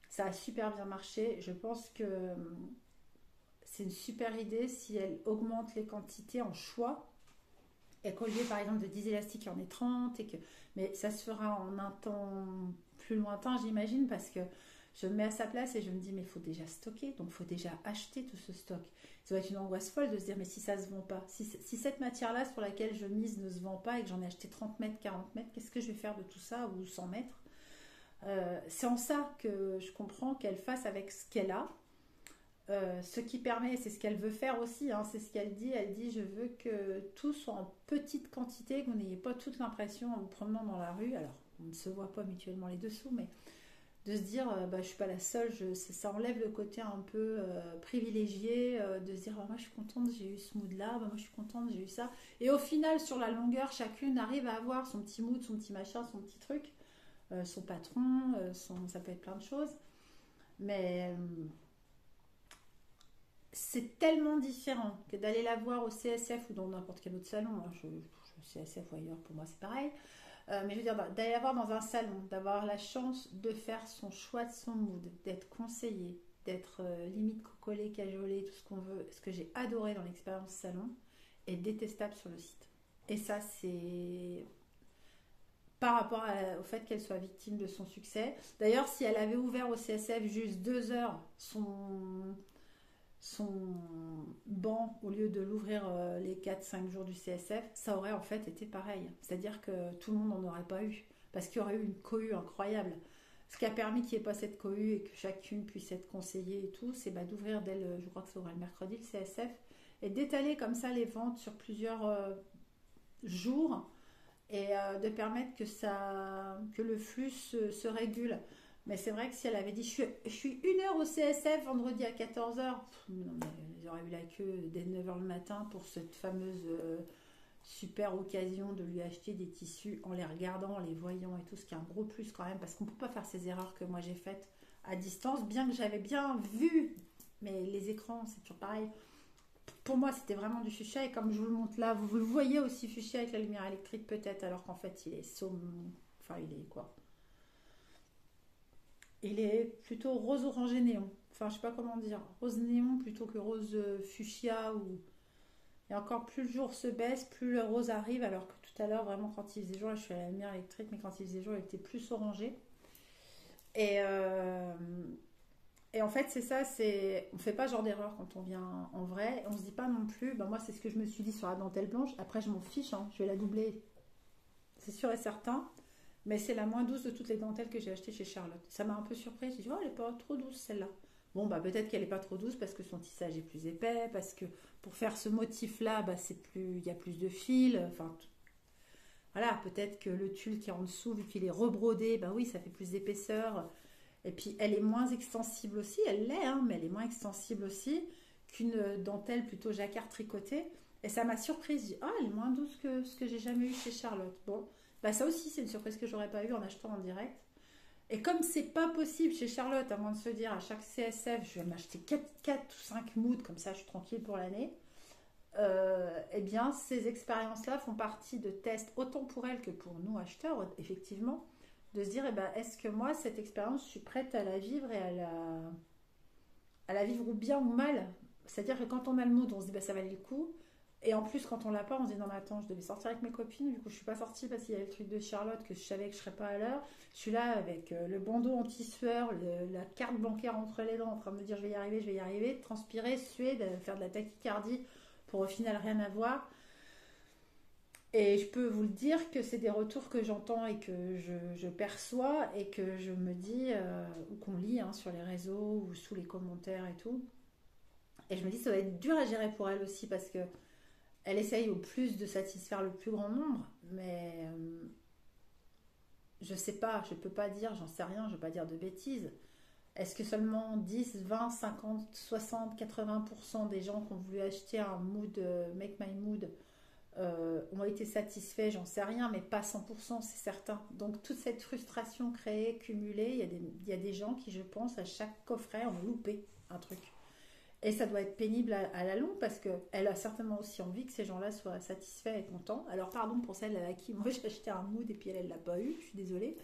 ça a super bien marché. Je pense que c'est une super idée si elle augmente les quantités en choix et qu'au lieu par exemple de 10 élastiques, il y en ait 30 et que... Mais ça se fera en un temps plus lointain, j'imagine, parce que je me mets à sa place et je me dis mais il faut déjà stocker, donc il faut déjà acheter tout ce stock. Ça va être une angoisse folle de se dire mais si ça se vend pas, si cette matière-là sur laquelle je mise ne se vend pas et que j'en ai acheté 30 mètres, 40 mètres, qu'est-ce que je vais faire de tout ça ou 100 mètres. C'est en ça que je comprends qu'elle fasse avec ce qu'elle a. Ce qui permet, c'est ce qu'elle veut faire aussi, hein, c'est ce qu'elle dit. Elle dit je veux que tout soit en petite quantité, que vous n'ayez pas toute l'impression en vous promenant dans la rue. Alors, on ne se voit pas mutuellement les dessous, mais de se dire bah, je suis pas la seule, ça enlève le côté un peu privilégié, de se dire oh, moi je suis contente, j'ai eu ce mood là, bah, moi je suis contente, j'ai eu ça. Et au final, sur la longueur, chacune arrive à avoir son petit mood, son petit machin, son petit truc, son patron, ça peut être plein de choses. Mais. C'est tellement différent que d'aller la voir au CSF ou dans n'importe quel autre salon. Hein, CSF ou ailleurs, pour moi c'est pareil. Mais je veux dire, d'aller la voir dans un salon, d'avoir la chance de faire son choix de son mood, d'être conseillé, d'être limite collé, cajolé, tout ce qu'on veut. Ce que j'ai adoré dans l'expérience salon est détestable sur le site. Et ça, c'est par rapport au fait qu'elle soit victime de son succès. D'ailleurs, si elle avait ouvert au CSF juste 2 heures son banc au lieu de l'ouvrir les 4-5 jours du CSF, ça aurait en fait été pareil. C'est-à-dire que tout le monde n'en aurait pas eu. Parce qu'il y aurait eu une cohue incroyable. Ce qui a permis qu'il n'y ait pas cette cohue et que chacune puisse être conseillée et tout, c'est d'ouvrir dès le, je crois que ça ouvrait le mercredi, le CSF, et d'étaler comme ça les ventes sur plusieurs jours et de permettre que le flux se régule. Mais c'est vrai que si elle avait dit je suis 1 heure au CSF vendredi à 14h, ils auraient eu la queue dès 9h le matin pour cette fameuse super occasion de lui acheter des tissus en les regardant, en les voyant et tout, ce qui est un gros plus quand même, parce qu'on ne peut pas faire ces erreurs que moi j'ai faites à distance, bien que j'avais bien vu, mais les écrans c'est toujours pareil. Pour moi c'était vraiment du fuchsia et comme je vous le montre là, vous le voyez aussi fuchsia avec la lumière électrique peut-être, alors qu'en fait il est enfin il est quoi, il est plutôt rose orangé néon. Enfin, je sais pas comment dire. Rose néon plutôt que rose fuchsia. Et encore, plus le jour se baisse, plus le rose arrive. Alors que tout à l'heure, vraiment, quand il faisait jour, là, je suis à la lumière électrique, mais quand il faisait jour, il était plus orangé. Et, euh, et en fait, c'est ça. On fait pas ce genre d'erreur quand on vient en vrai. On se dit pas non plus. Ben, moi, c'est ce que je me suis dit sur la dentelle blanche. Après, je m'en fiche. Hein, je vais la doubler. C'est sûr et certain. Mais c'est la moins douce de toutes les dentelles que j'ai achetées chez Charlotte. Ça m'a un peu surprise. J'ai dit, oh, elle est pas trop douce celle-là. Bon, bah peut-être qu'elle est pas trop douce parce que son tissage est plus épais, parce que pour faire ce motif-là, bah, il y a plus de fils. Enfin, voilà, peut-être que le tulle qui est en dessous, vu qu'il est rebrodé, bah oui, ça fait plus d'épaisseur. Et puis, elle est moins extensible aussi. Elle l'est, hein, mais elle est moins extensible aussi qu'une dentelle plutôt jacquard tricotée. Et ça m'a surprise. J'ai dit, ah, elle est moins douce que ce que j'ai jamais eu chez Charlotte. Bon, bah ça aussi, c'est une surprise que j'aurais pas eu en achetant en direct. Et comme c'est pas possible chez Charlotte, à moins de se dire à chaque CSF, je vais m'acheter 4 ou 5 moods, comme ça je suis tranquille pour l'année, eh bien ces expériences-là font partie de tests, autant pour elle que pour nous acheteurs, effectivement, de se dire, eh ben, est-ce que moi, cette expérience, je suis prête à la vivre et à la vivre ou bien ou mal. C'est-à-dire que quand on a le mood, on se dit, bah, ça valait le coup. Et en plus, quand on l'a pas, on se dit non, mais attends, je devais sortir avec mes copines. Du coup, je suis pas sortie parce qu'il y avait le truc de Charlotte que je savais que je serais pas à l'heure. Je suis là avec le bandeau anti-sueur, la carte bancaire entre les dents, en train de me dire je vais y arriver, transpirer, suer, de faire de la tachycardie pour au final rien avoir. Et je peux vous le dire que c'est des retours que j'entends et que je perçois et que je me dis, ou qu'on lit hein, sur les réseaux ou sous les commentaires et tout. Et je me dis, ça va être dur à gérer pour elle aussi parce que elle essaye au plus de satisfaire le plus grand nombre, mais je sais pas, je peux pas dire, j'en sais rien, je ne veux pas dire de bêtises. Est-ce que seulement 10, 20, 50, 60, 80% des gens qui ont voulu acheter un mood, Make My Mood, ont été satisfaits, j'en sais rien, mais pas 100%, c'est certain. Donc toute cette frustration créée, cumulée, il y a des gens qui, je pense, à chaque coffret ont loupé un truc. Et ça doit être pénible à la longue parce qu'elle a certainement aussi envie que ces gens-là soient satisfaits et contents. Alors pardon pour celle à qui moi j'ai acheté un mood et puis elle ne l'a pas eu, je suis désolée.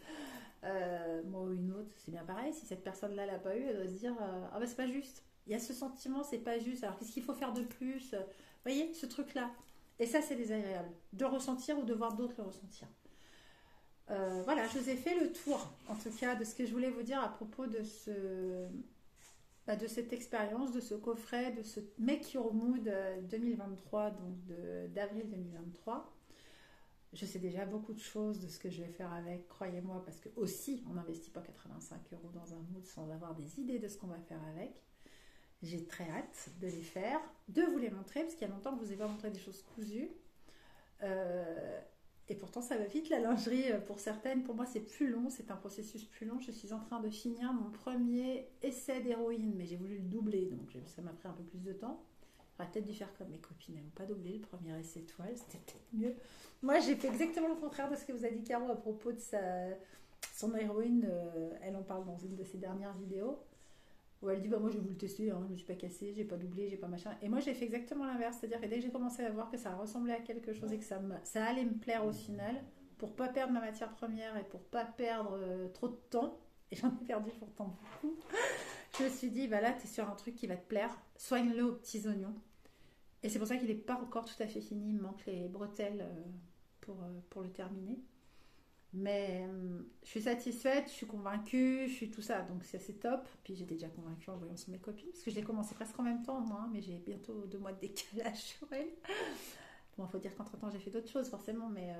Moi ou une autre, c'est bien pareil. Si cette personne-là l'a pas eu, elle doit se dire ah ben c'est pas juste. Il y a ce sentiment, c'est pas juste. Alors qu'est-ce qu'il faut faire de plus? Vous voyez, ce truc-là. Et ça, c'est désagréable de ressentir ou de voir d'autres le ressentir. Voilà, je vous ai fait le tour, en tout cas, de ce que je voulais vous dire à propos de de cette expérience, de ce coffret, de ce Make Your Mood 2023, donc d'avril 2023. Je sais déjà beaucoup de choses de ce que je vais faire avec, croyez-moi, parce que aussi, on n'investit pas 85 € dans un mood sans avoir des idées de ce qu'on va faire avec. J'ai très hâte de les faire, de vous les montrer, parce qu'il y a longtemps que je vous ai pas montré des choses cousues. Et pourtant, ça va vite la lingerie pour certaines. Pour moi, c'est plus long, c'est un processus plus long. Je suis en train de finir mon premier essai d'héroïne, mais j'ai voulu le doubler, donc ça m'a pris un peu plus de temps. J'aurais peut-être dû faire comme mes copines, elles n'ont pas doublé le premier essai toile, c'était peut-être mieux. Moi, j'ai fait exactement le contraire de ce que vous a dit Caro à propos de son héroïne. Elle en parle dans une de ses dernières vidéos. Où elle dit bah moi je vais vous le tester, hein, je me suis pas cassée, j'ai pas doublé, j'ai pas machin. Et moi j'ai fait exactement l'inverse, c'est-à-dire que dès que j'ai commencé à voir que ça ressemblait à quelque chose et que ça allait me plaire au final, pour pas perdre ma matière première et pour pas perdre trop de temps, et j'en ai perdu pourtant beaucoup, je me suis dit bah là t'es sur un truc qui va te plaire, soigne-le aux petits oignons. Et c'est pour ça qu'il n'est pas encore tout à fait fini, il me manque les bretelles pour le terminer. Mais je suis satisfaite, je suis convaincue, je suis tout ça, donc c'est assez top. Puis j'étais déjà convaincue en voyant sur mes copines, parce que je l'ai commencé presque en même temps, moi, hein, mais j'ai bientôt 2 mois de décalage sur elle. Bon, il faut dire qu'entre-temps j'ai fait d'autres choses, forcément, mais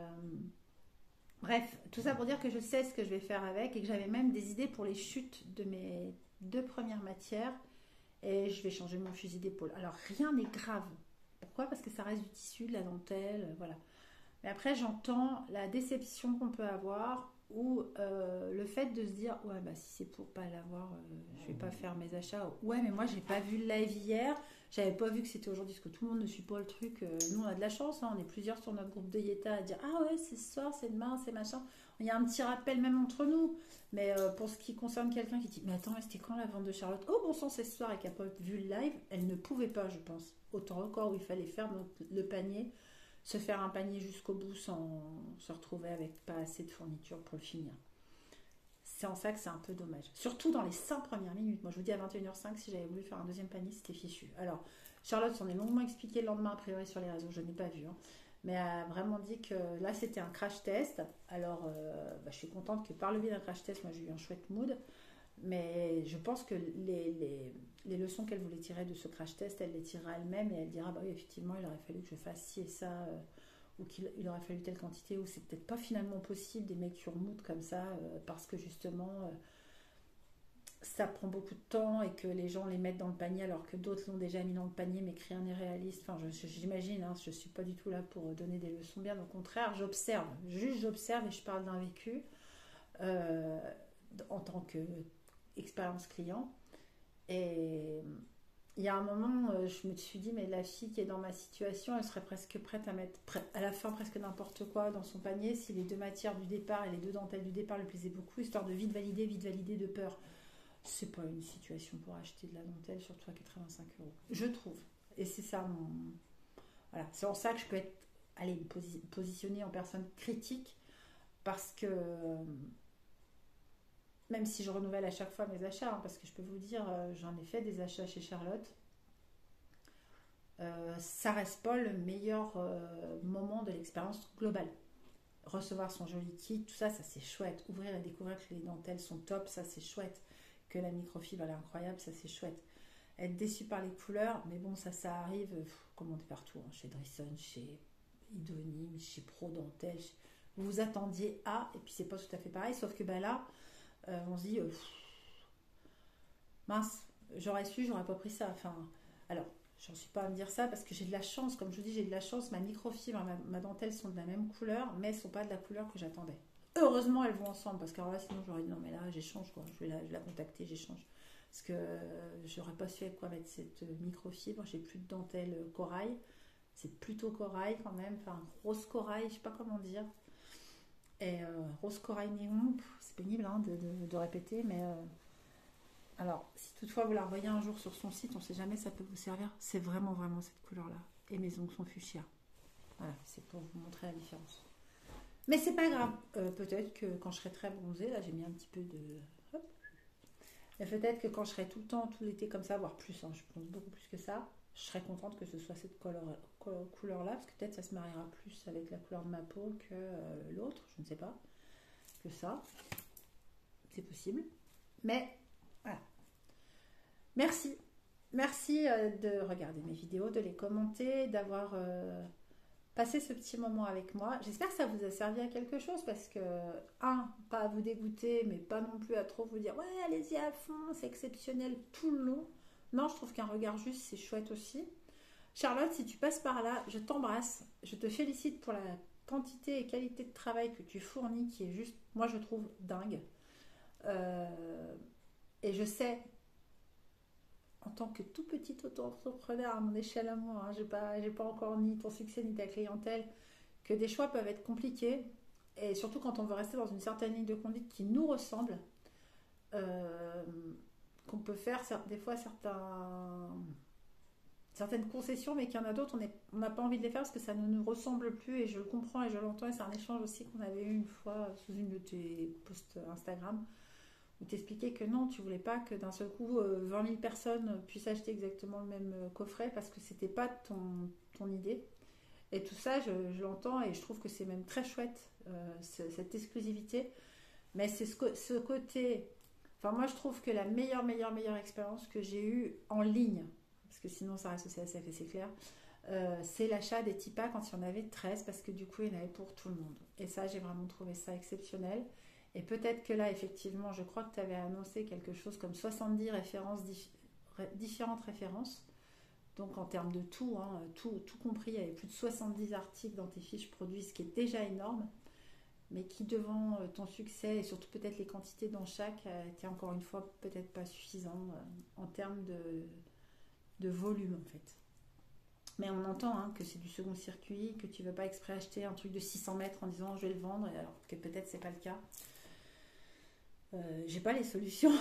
bref, tout ça pour dire que je sais ce que je vais faire avec et que j'avais même des idées pour les chutes de mes 2 premières matières et je vais changer mon fusil d'épaule. Alors rien n'est grave. Pourquoi? Parce que ça reste du tissu, de la dentelle, voilà. Mais après, j'entends la déception qu'on peut avoir ou le fait de se dire ouais, bah si c'est pour pas l'avoir, je vais pas faire mes achats. Ouais, mais moi, j'ai pas vu le live hier, j'avais pas vu que c'était aujourd'hui, parce que tout le monde ne suit pas le truc. Nous, on a de la chance, hein, on est plusieurs sur notre groupe de Yeta à dire ah ouais, c'est ce soir, c'est demain, c'est machin. Il y a un petit rappel même entre nous. Mais pour ce qui concerne quelqu'un qui dit mais attends, mais c'était quand la vente de Charlotte? Oh bon sang, c'est ce soir et qui n'a pas vu le live, elle ne pouvait pas, je pense. Autant encore où il fallait faire le panier, se faire un panier jusqu'au bout sans se retrouver avec pas assez de fournitures pour le finir. C'est en ça que c'est un peu dommage. Surtout dans les 5 premières minutes. Moi, je vous dis à 21h05, si j'avais voulu faire un deuxième panier, c'était fichu. Alors, Charlotte s'en est longuement expliqué le lendemain, a priori, sur les réseaux. Je n'ai pas vu. Hein. Mais elle a vraiment dit que là, c'était un crash test. Alors, je suis contente que par le biais d'un crash test, moi, j'ai eu un chouette mood. Mais je pense que les leçons qu'elle voulait tirer de ce crash test, elle les tirera elle-même et elle dira bah oui, effectivement, il aurait fallu que je fasse ci et ça, ou qu'il aurait fallu telle quantité, ou c'est peut-être pas finalement possible des make your mood comme ça, parce que justement, ça prend beaucoup de temps et que les gens les mettent dans le panier alors que d'autres l'ont déjà mis dans le panier, mais que rien n'est réaliste. Enfin, j'imagine, hein, je suis pas du tout là pour donner des leçons, bien au contraire, j'observe, juste j'observe et je parle d'un vécu en tant que expérience client. Et il y a un moment, je me suis dit, mais la fille qui est dans ma situation, elle serait presque prête à mettre à la fin presque n'importe quoi dans son panier si les 2 matières du départ et les 2 dentelles du départ lui plaisaient beaucoup, histoire de vite valider de peur. C'est pas une situation pour acheter de la dentelle, surtout à 85 €, je trouve. Et c'est ça mon. Voilà, c'est en ça que je peux être, allez, positionnée en personne critique, parce que même si je renouvelle à chaque fois mes achats, hein, parce que je peux vous dire, j'en ai fait des achats chez Charlotte, ça reste pas le meilleur moment de l'expérience globale. Recevoir son joli kit, tout ça, ça c'est chouette. Ouvrir et découvrir que les dentelles sont top, ça c'est chouette. Que la microfibre elle est incroyable, ça c'est chouette. Être déçu par les couleurs, mais bon, ça arrive, commander partout, hein, chez Drisson, chez Idonim, chez Pro Dentelle. Vous vous attendiez à, et puis c'est pas tout à fait pareil, sauf que là, on se dit mince, j'aurais su, j'aurais pas pris ça. Enfin, alors j'en suis pas à me dire ça parce que j'ai de la chance, comme je vous dis, j'ai de la chance, ma microfibre et ma dentelle sont de la même couleur, mais elles sont pas de la couleur que j'attendais. Heureusement, elles vont ensemble parce que alors là, sinon j'aurais dit non, mais là, j'échange quoi, je vais la contacter, j'échange. Parce que j'aurais pas su avec quoi mettre cette microfibre, j'ai plus de dentelle corail, c'est plutôt corail quand même, enfin rose corail, je sais pas comment dire. Et rose corail néon, c'est pénible hein, de répéter, mais alors si toutefois vous la revoyez un jour sur son site, on sait jamais, ça peut vous servir. C'est vraiment vraiment cette couleur-là. Et mes ongles sont fuchsia. Voilà, c'est pour vous montrer la différence. Mais c'est pas grave. Peut-être que quand je serai très bronzée, là j'ai mis un petit peu de. Hop. Mais peut-être que quand je serai tout le temps, tout l'été comme ça, voire plus, hein, je pense beaucoup plus que ça, je serais contente que ce soit cette couleur-là, parce que peut-être ça se mariera plus avec la couleur de ma peau que l'autre, je ne sais pas, que ça. C'est possible. Mais voilà. Merci. Merci de regarder mes vidéos, de les commenter, d'avoir passé ce petit moment avec moi. J'espère que ça vous a servi à quelque chose parce que, pas à vous dégoûter, mais pas non plus à trop vous dire ouais, allez-y à fond, c'est exceptionnel tout le long. Non, je trouve qu'un regard juste, c'est chouette aussi. Charlotte, si tu passes par là, je t'embrasse. Je te félicite pour la quantité et qualité de travail que tu fournis, qui est juste, moi je trouve dingue. Euh, et je sais, en tant que tout petit auto-entrepreneur à mon échelle à moi, hein, j'ai pas encore ni ton succès ni ta clientèle, que des choix peuvent être compliqués. Et surtout quand on veut rester dans une certaine ligne de conduite qui nous ressemble, euh, qu'on peut faire des fois certaines concessions, mais qu'il y en a d'autres, on n'a pas envie de les faire parce que ça ne nous ressemble plus. Et je le comprends et je l'entends. Et c'est un échange aussi qu'on avait eu une fois sous une de tes posts Instagram où t'expliquais que non, tu voulais pas que d'un seul coup 20 000 personnes puissent acheter exactement le même coffret parce que c'était pas ton idée. Et tout ça, je l'entends et je trouve que c'est même très chouette, cette exclusivité. Mais c'est ce côté. Enfin, moi, je trouve que la meilleure expérience que j'ai eue en ligne, parce que sinon ça reste au CSF et c'est clair, c'est l'achat des TIPA quand il y en avait 13, parce que du coup, il y en avait pour tout le monde. Et ça, j'ai vraiment trouvé ça exceptionnel. Et peut-être que là, effectivement, je crois que tu avais annoncé quelque chose comme 70 différentes références. Donc en termes de tout, hein, tout compris, il y avait plus de 70 articles dans tes fiches produits, ce qui est déjà énorme, mais qui devant ton succès et surtout peut-être les quantités dans chaque étaient encore une fois peut-être pas suffisant en termes de volume en fait. Mais on entend hein, que c'est du second circuit, que tu ne veux pas exprès acheter un truc de 600 mètres en disant je vais le vendre, alors que peut-être c'est pas le cas. J'ai pas les solutions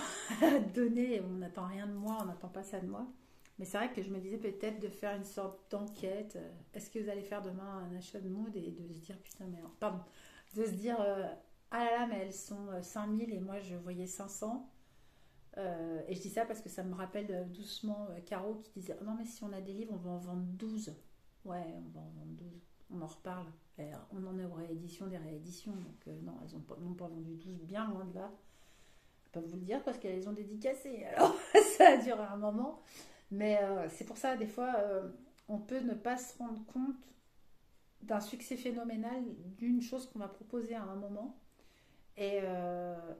à donner, on n'attend rien de moi, on n'attend pas ça de moi. Mais c'est vrai que je me disais peut-être de faire une sorte d'enquête. Est-ce que vous allez faire demain un achat de mode et de se dire putain, mais pardon, de se dire ah là là, mais elles sont 5000 et moi je voyais 500. Et je dis ça parce que ça me rappelle doucement Caro qui disait oh non, mais si on a des livres, on va en vendre 12. Ouais, on va en vendre 12. On en reparle. Et on en est aux rééditions des rééditions. Donc non, elles n'ont pas vendu 12, bien loin de là. Je peux pas vous le dire parce qu'elles les ont dédicacées. Alors ça a duré un moment. Mais c'est pour ça, des fois, on peut ne pas se rendre compte d'un succès phénoménal d'une chose qu'on va proposer à un moment. Et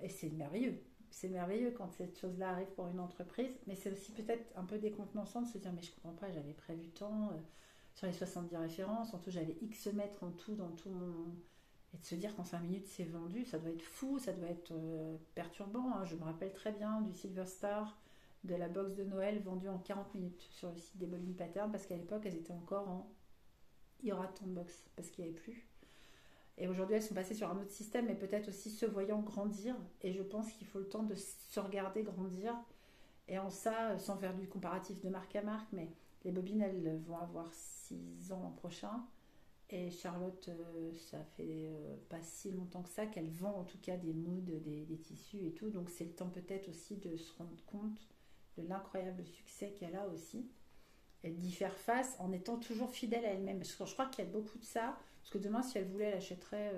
c'est merveilleux. C'est merveilleux quand cette chose-là arrive pour une entreprise. Mais c'est aussi peut-être un peu décontenançant de se dire, mais je comprends pas, j'avais prévu tant sur les 70 références. En tout, j'avais X mètres en tout dans tout mon... Et de se dire qu'en 5 minutes, c'est vendu, ça doit être fou, ça doit être perturbant. Hein. Je me rappelle très bien du Silver Star de la box de Noël vendue en 40 minutes sur le site des Bowling Patterns parce qu'à l'époque elles étaient encore en il y aura tant de box parce qu'il n'y avait plus et aujourd'hui elles sont passées sur un autre système mais peut-être aussi se voyant grandir et je pense qu'il faut le temps de se regarder grandir et en ça sans faire du comparatif de marque à marque mais les bobines elles vont avoir 6 ans l'an prochain et Charlotte ça fait pas si longtemps que ça qu'elle vend en tout cas des moods, des tissus et tout donc c'est le temps peut-être aussi de se rendre compte de l'incroyable succès qu'elle a aussi et d'y faire face en étant toujours fidèle à elle-même. Parce que je crois qu'il y a beaucoup de ça. Parce que demain, si elle voulait, elle achèterait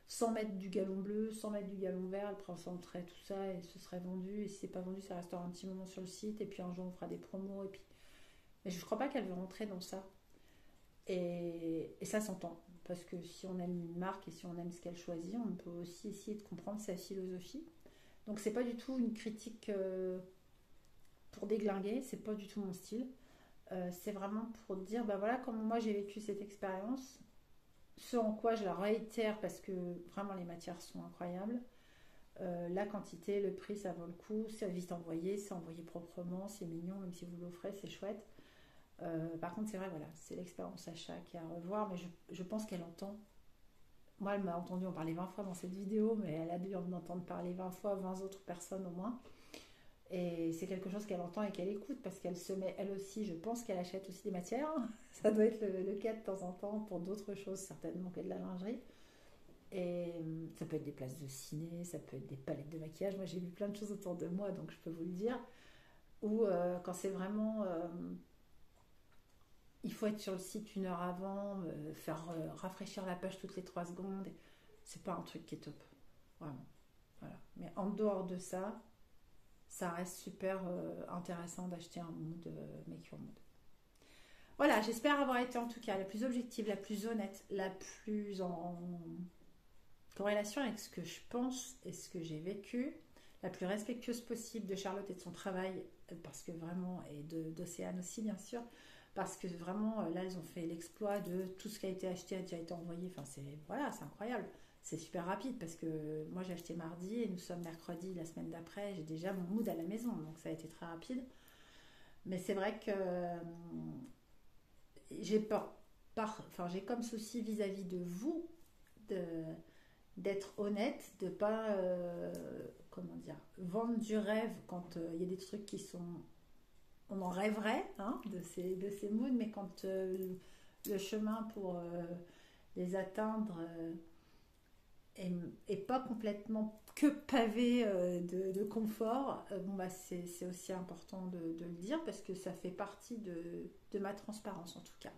100 mètres du galon bleu, 100 mètres du galon vert, elle présenterait tout ça et ce serait vendu. Et si c'est pas vendu, ça restera un petit moment sur le site. Et puis un jour, on fera des promos. Et puis... Mais je ne crois pas qu'elle veut rentrer dans ça. Et ça s'entend. Parce que si on aime une marque et si on aime ce qu'elle choisit, on peut aussi essayer de comprendre sa philosophie. Donc c'est pas du tout une critique pour déglinguer, c'est pas du tout mon style. C'est vraiment pour dire, bah voilà comment moi j'ai vécu cette expérience, ce en quoi je la réitère parce que vraiment les matières sont incroyables. La quantité, le prix, ça vaut le coup, c'est vite envoyé, c'est envoyé proprement, c'est mignon, même si vous l'offrez, c'est chouette. Par contre, c'est vrai, voilà, c'est l'expérience achat qui est à revoir, mais je pense qu'elle entend. Moi, elle m'a entendu en parler 20 fois dans cette vidéo, mais elle a dû en entendre parler 20 fois, 20 autres personnes au moins. Et c'est quelque chose qu'elle entend et qu'elle écoute parce qu'elle se met, elle aussi, je pense qu'elle achète aussi des matières. Ça doit être le cas de temps en temps pour d'autres choses, certainement que de la lingerie. Et ça peut être des places de ciné, ça peut être des palettes de maquillage. Moi, j'ai vu plein de choses autour de moi, donc je peux vous le dire. Ou quand c'est vraiment. Il faut être sur le site une heure avant, faire rafraîchir la page toutes les 3 secondes. C'est pas un truc qui est top. Vraiment. Voilà. Mais en dehors de ça, ça reste super intéressant d'acheter un mood Make Your Mood. Voilà, j'espère avoir été en tout cas la plus objective, la plus honnête, la plus en corrélation avec ce que je pense et ce que j'ai vécu, la plus respectueuse possible de Charlotte et de son travail, parce que vraiment, et d'Océane aussi bien sûr, parce que vraiment là elles ont fait l'exploit de tout ce qui a été acheté a déjà été envoyé, enfin c'est voilà, c'est incroyable. C'est super rapide parce que moi j'ai acheté mardi et nous sommes mercredi la semaine d'après, j'ai déjà mon mood à la maison, donc ça a été très rapide. Mais c'est vrai que j'ai peur, enfin j'ai comme souci vis-à-vis de vous de, d'être honnête, de pas comment dire vendre du rêve quand il y a des trucs qui sont on en rêverait hein, de ces moods, mais quand le chemin pour les atteindre et pas complètement que pavé de confort, bon bah c'est aussi important de le dire parce que ça fait partie de ma transparence en tout cas.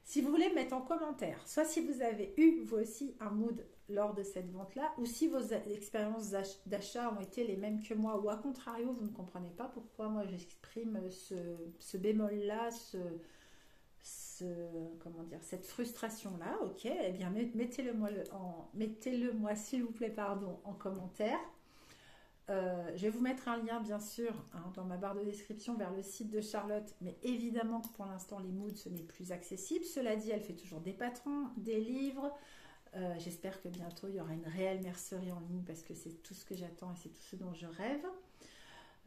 Si vous voulez mettre en commentaire, soit si vous avez eu vous aussi un mood lors de cette vente-là, ou si vos expériences d'achat ont été les mêmes que moi, ou à contrario, vous ne comprenez pas pourquoi moi j'exprime ce bémol-là, ce, comment dire, cette frustration-là, ok, eh bien mettez-le moi s'il vous plaît pardon, en commentaire. Je vais vous mettre un lien bien sûr hein, dans ma barre de description vers le site de Charlotte, mais évidemment que pour l'instant les moods ce n'est plus accessible. Cela dit, elle fait toujours des patrons, des livres. J'espère que bientôt il y aura une réelle mercerie en ligne parce que c'est tout ce que j'attends et c'est tout ce dont je rêve.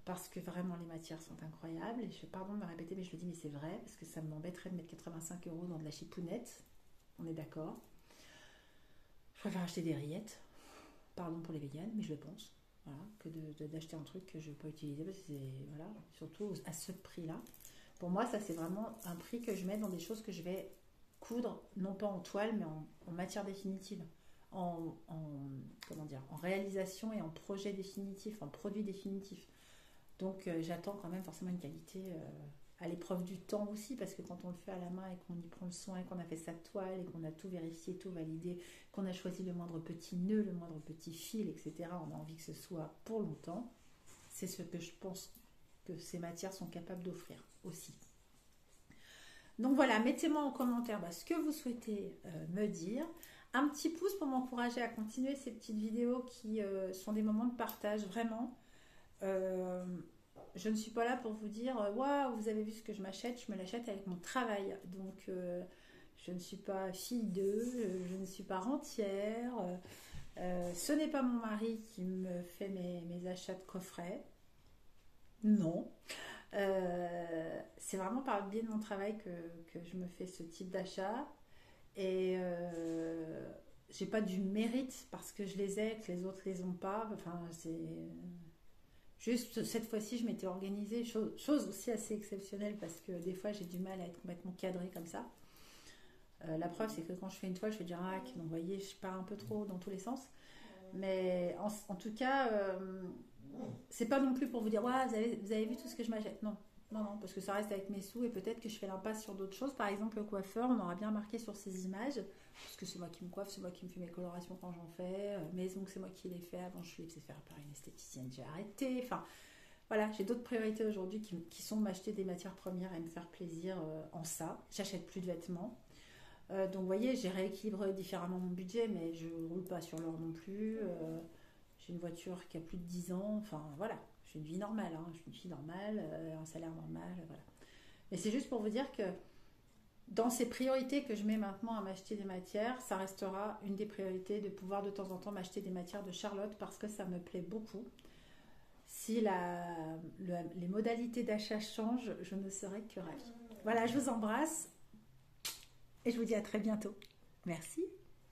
Parce que vraiment les matières sont incroyables et je pardon de me répéter mais je le dis mais c'est vrai parce que ça m'embêterait de mettre 85 € dans de la chipounette, on est d'accord. Je préfère acheter des rillettes, pardon pour les véganes mais je le pense. Voilà, que d'acheter un truc que je ne vais pas utiliser parce que c'est voilà, surtout à ce prix là. Pour moi ça c'est vraiment un prix que je mets dans des choses que je vais coudre non pas en toile mais en matière définitive, en comment dire, en réalisation et en projet définitif, en produit définitif. Donc j'attends quand même forcément une qualité à l'épreuve du temps aussi, parce que quand on le fait à la main et qu'on y prend le soin, et qu'on a fait sa toile et qu'on a tout vérifié, tout validé, qu'on a choisi le moindre petit nœud, le moindre petit fil, etc., on a envie que ce soit pour longtemps. C'est ce que je pense que ces matières sont capables d'offrir aussi. Donc voilà, mettez-moi en commentaire ce que vous souhaitez me dire. Un petit pouce pour m'encourager à continuer ces petites vidéos qui sont des moments de partage, vraiment. Je ne suis pas là pour vous dire waouh, vous avez vu ce que je m'achète, je me l'achète avec mon travail. Donc je ne suis pas fille d'eux, je ne suis pas rentière. Ce n'est pas mon mari qui me fait mes achats de coffret. Non. C'est vraiment par le biais de mon travail que je me fais ce type d'achat. Et j'ai pas du mérite parce que je les ai, que les autres les ont pas. Enfin, c'est. Juste cette fois-ci, je m'étais organisée, chose aussi assez exceptionnelle parce que des fois j'ai du mal à être complètement cadrée comme ça. La preuve, c'est que quand je fais une toile, je fais du rack, donc vous voyez, je pars un peu trop dans tous les sens. Mais en tout cas, c'est pas non plus pour vous dire, ouais, vous avez vu tout ce que je m'achète. Non, non, non, parce que ça reste avec mes sous et peut-être que je fais l'impasse sur d'autres choses. Par exemple, le coiffeur, on aura bien marqué sur ces images, parce que c'est moi qui me coiffe, c'est moi qui me fais mes colorations quand j'en fais, mes ongles, c'est moi qui les fais. Avant, je les faisais faire par une esthéticienne, j'ai arrêté. Enfin, voilà, j'ai d'autres priorités aujourd'hui qui sont m'acheter des matières premières et me faire plaisir en ça. J'achète plus de vêtements. Donc, vous voyez, j'ai rééquilibré différemment mon budget, mais je ne roule pas sur l'or non plus. J'ai une voiture qui a plus de 10 ans. Enfin, voilà, j'ai une vie normale. Hein. Je suis une fille normale, un salaire normal. Voilà. Mais c'est juste pour vous dire que dans ces priorités que je mets maintenant à m'acheter des matières, ça restera une des priorités de pouvoir de temps en temps m'acheter des matières de Charlotte parce que ça me plaît beaucoup. Si les modalités d'achat changent, je ne serai que ravie. Voilà, je vous embrasse et je vous dis à très bientôt. Merci.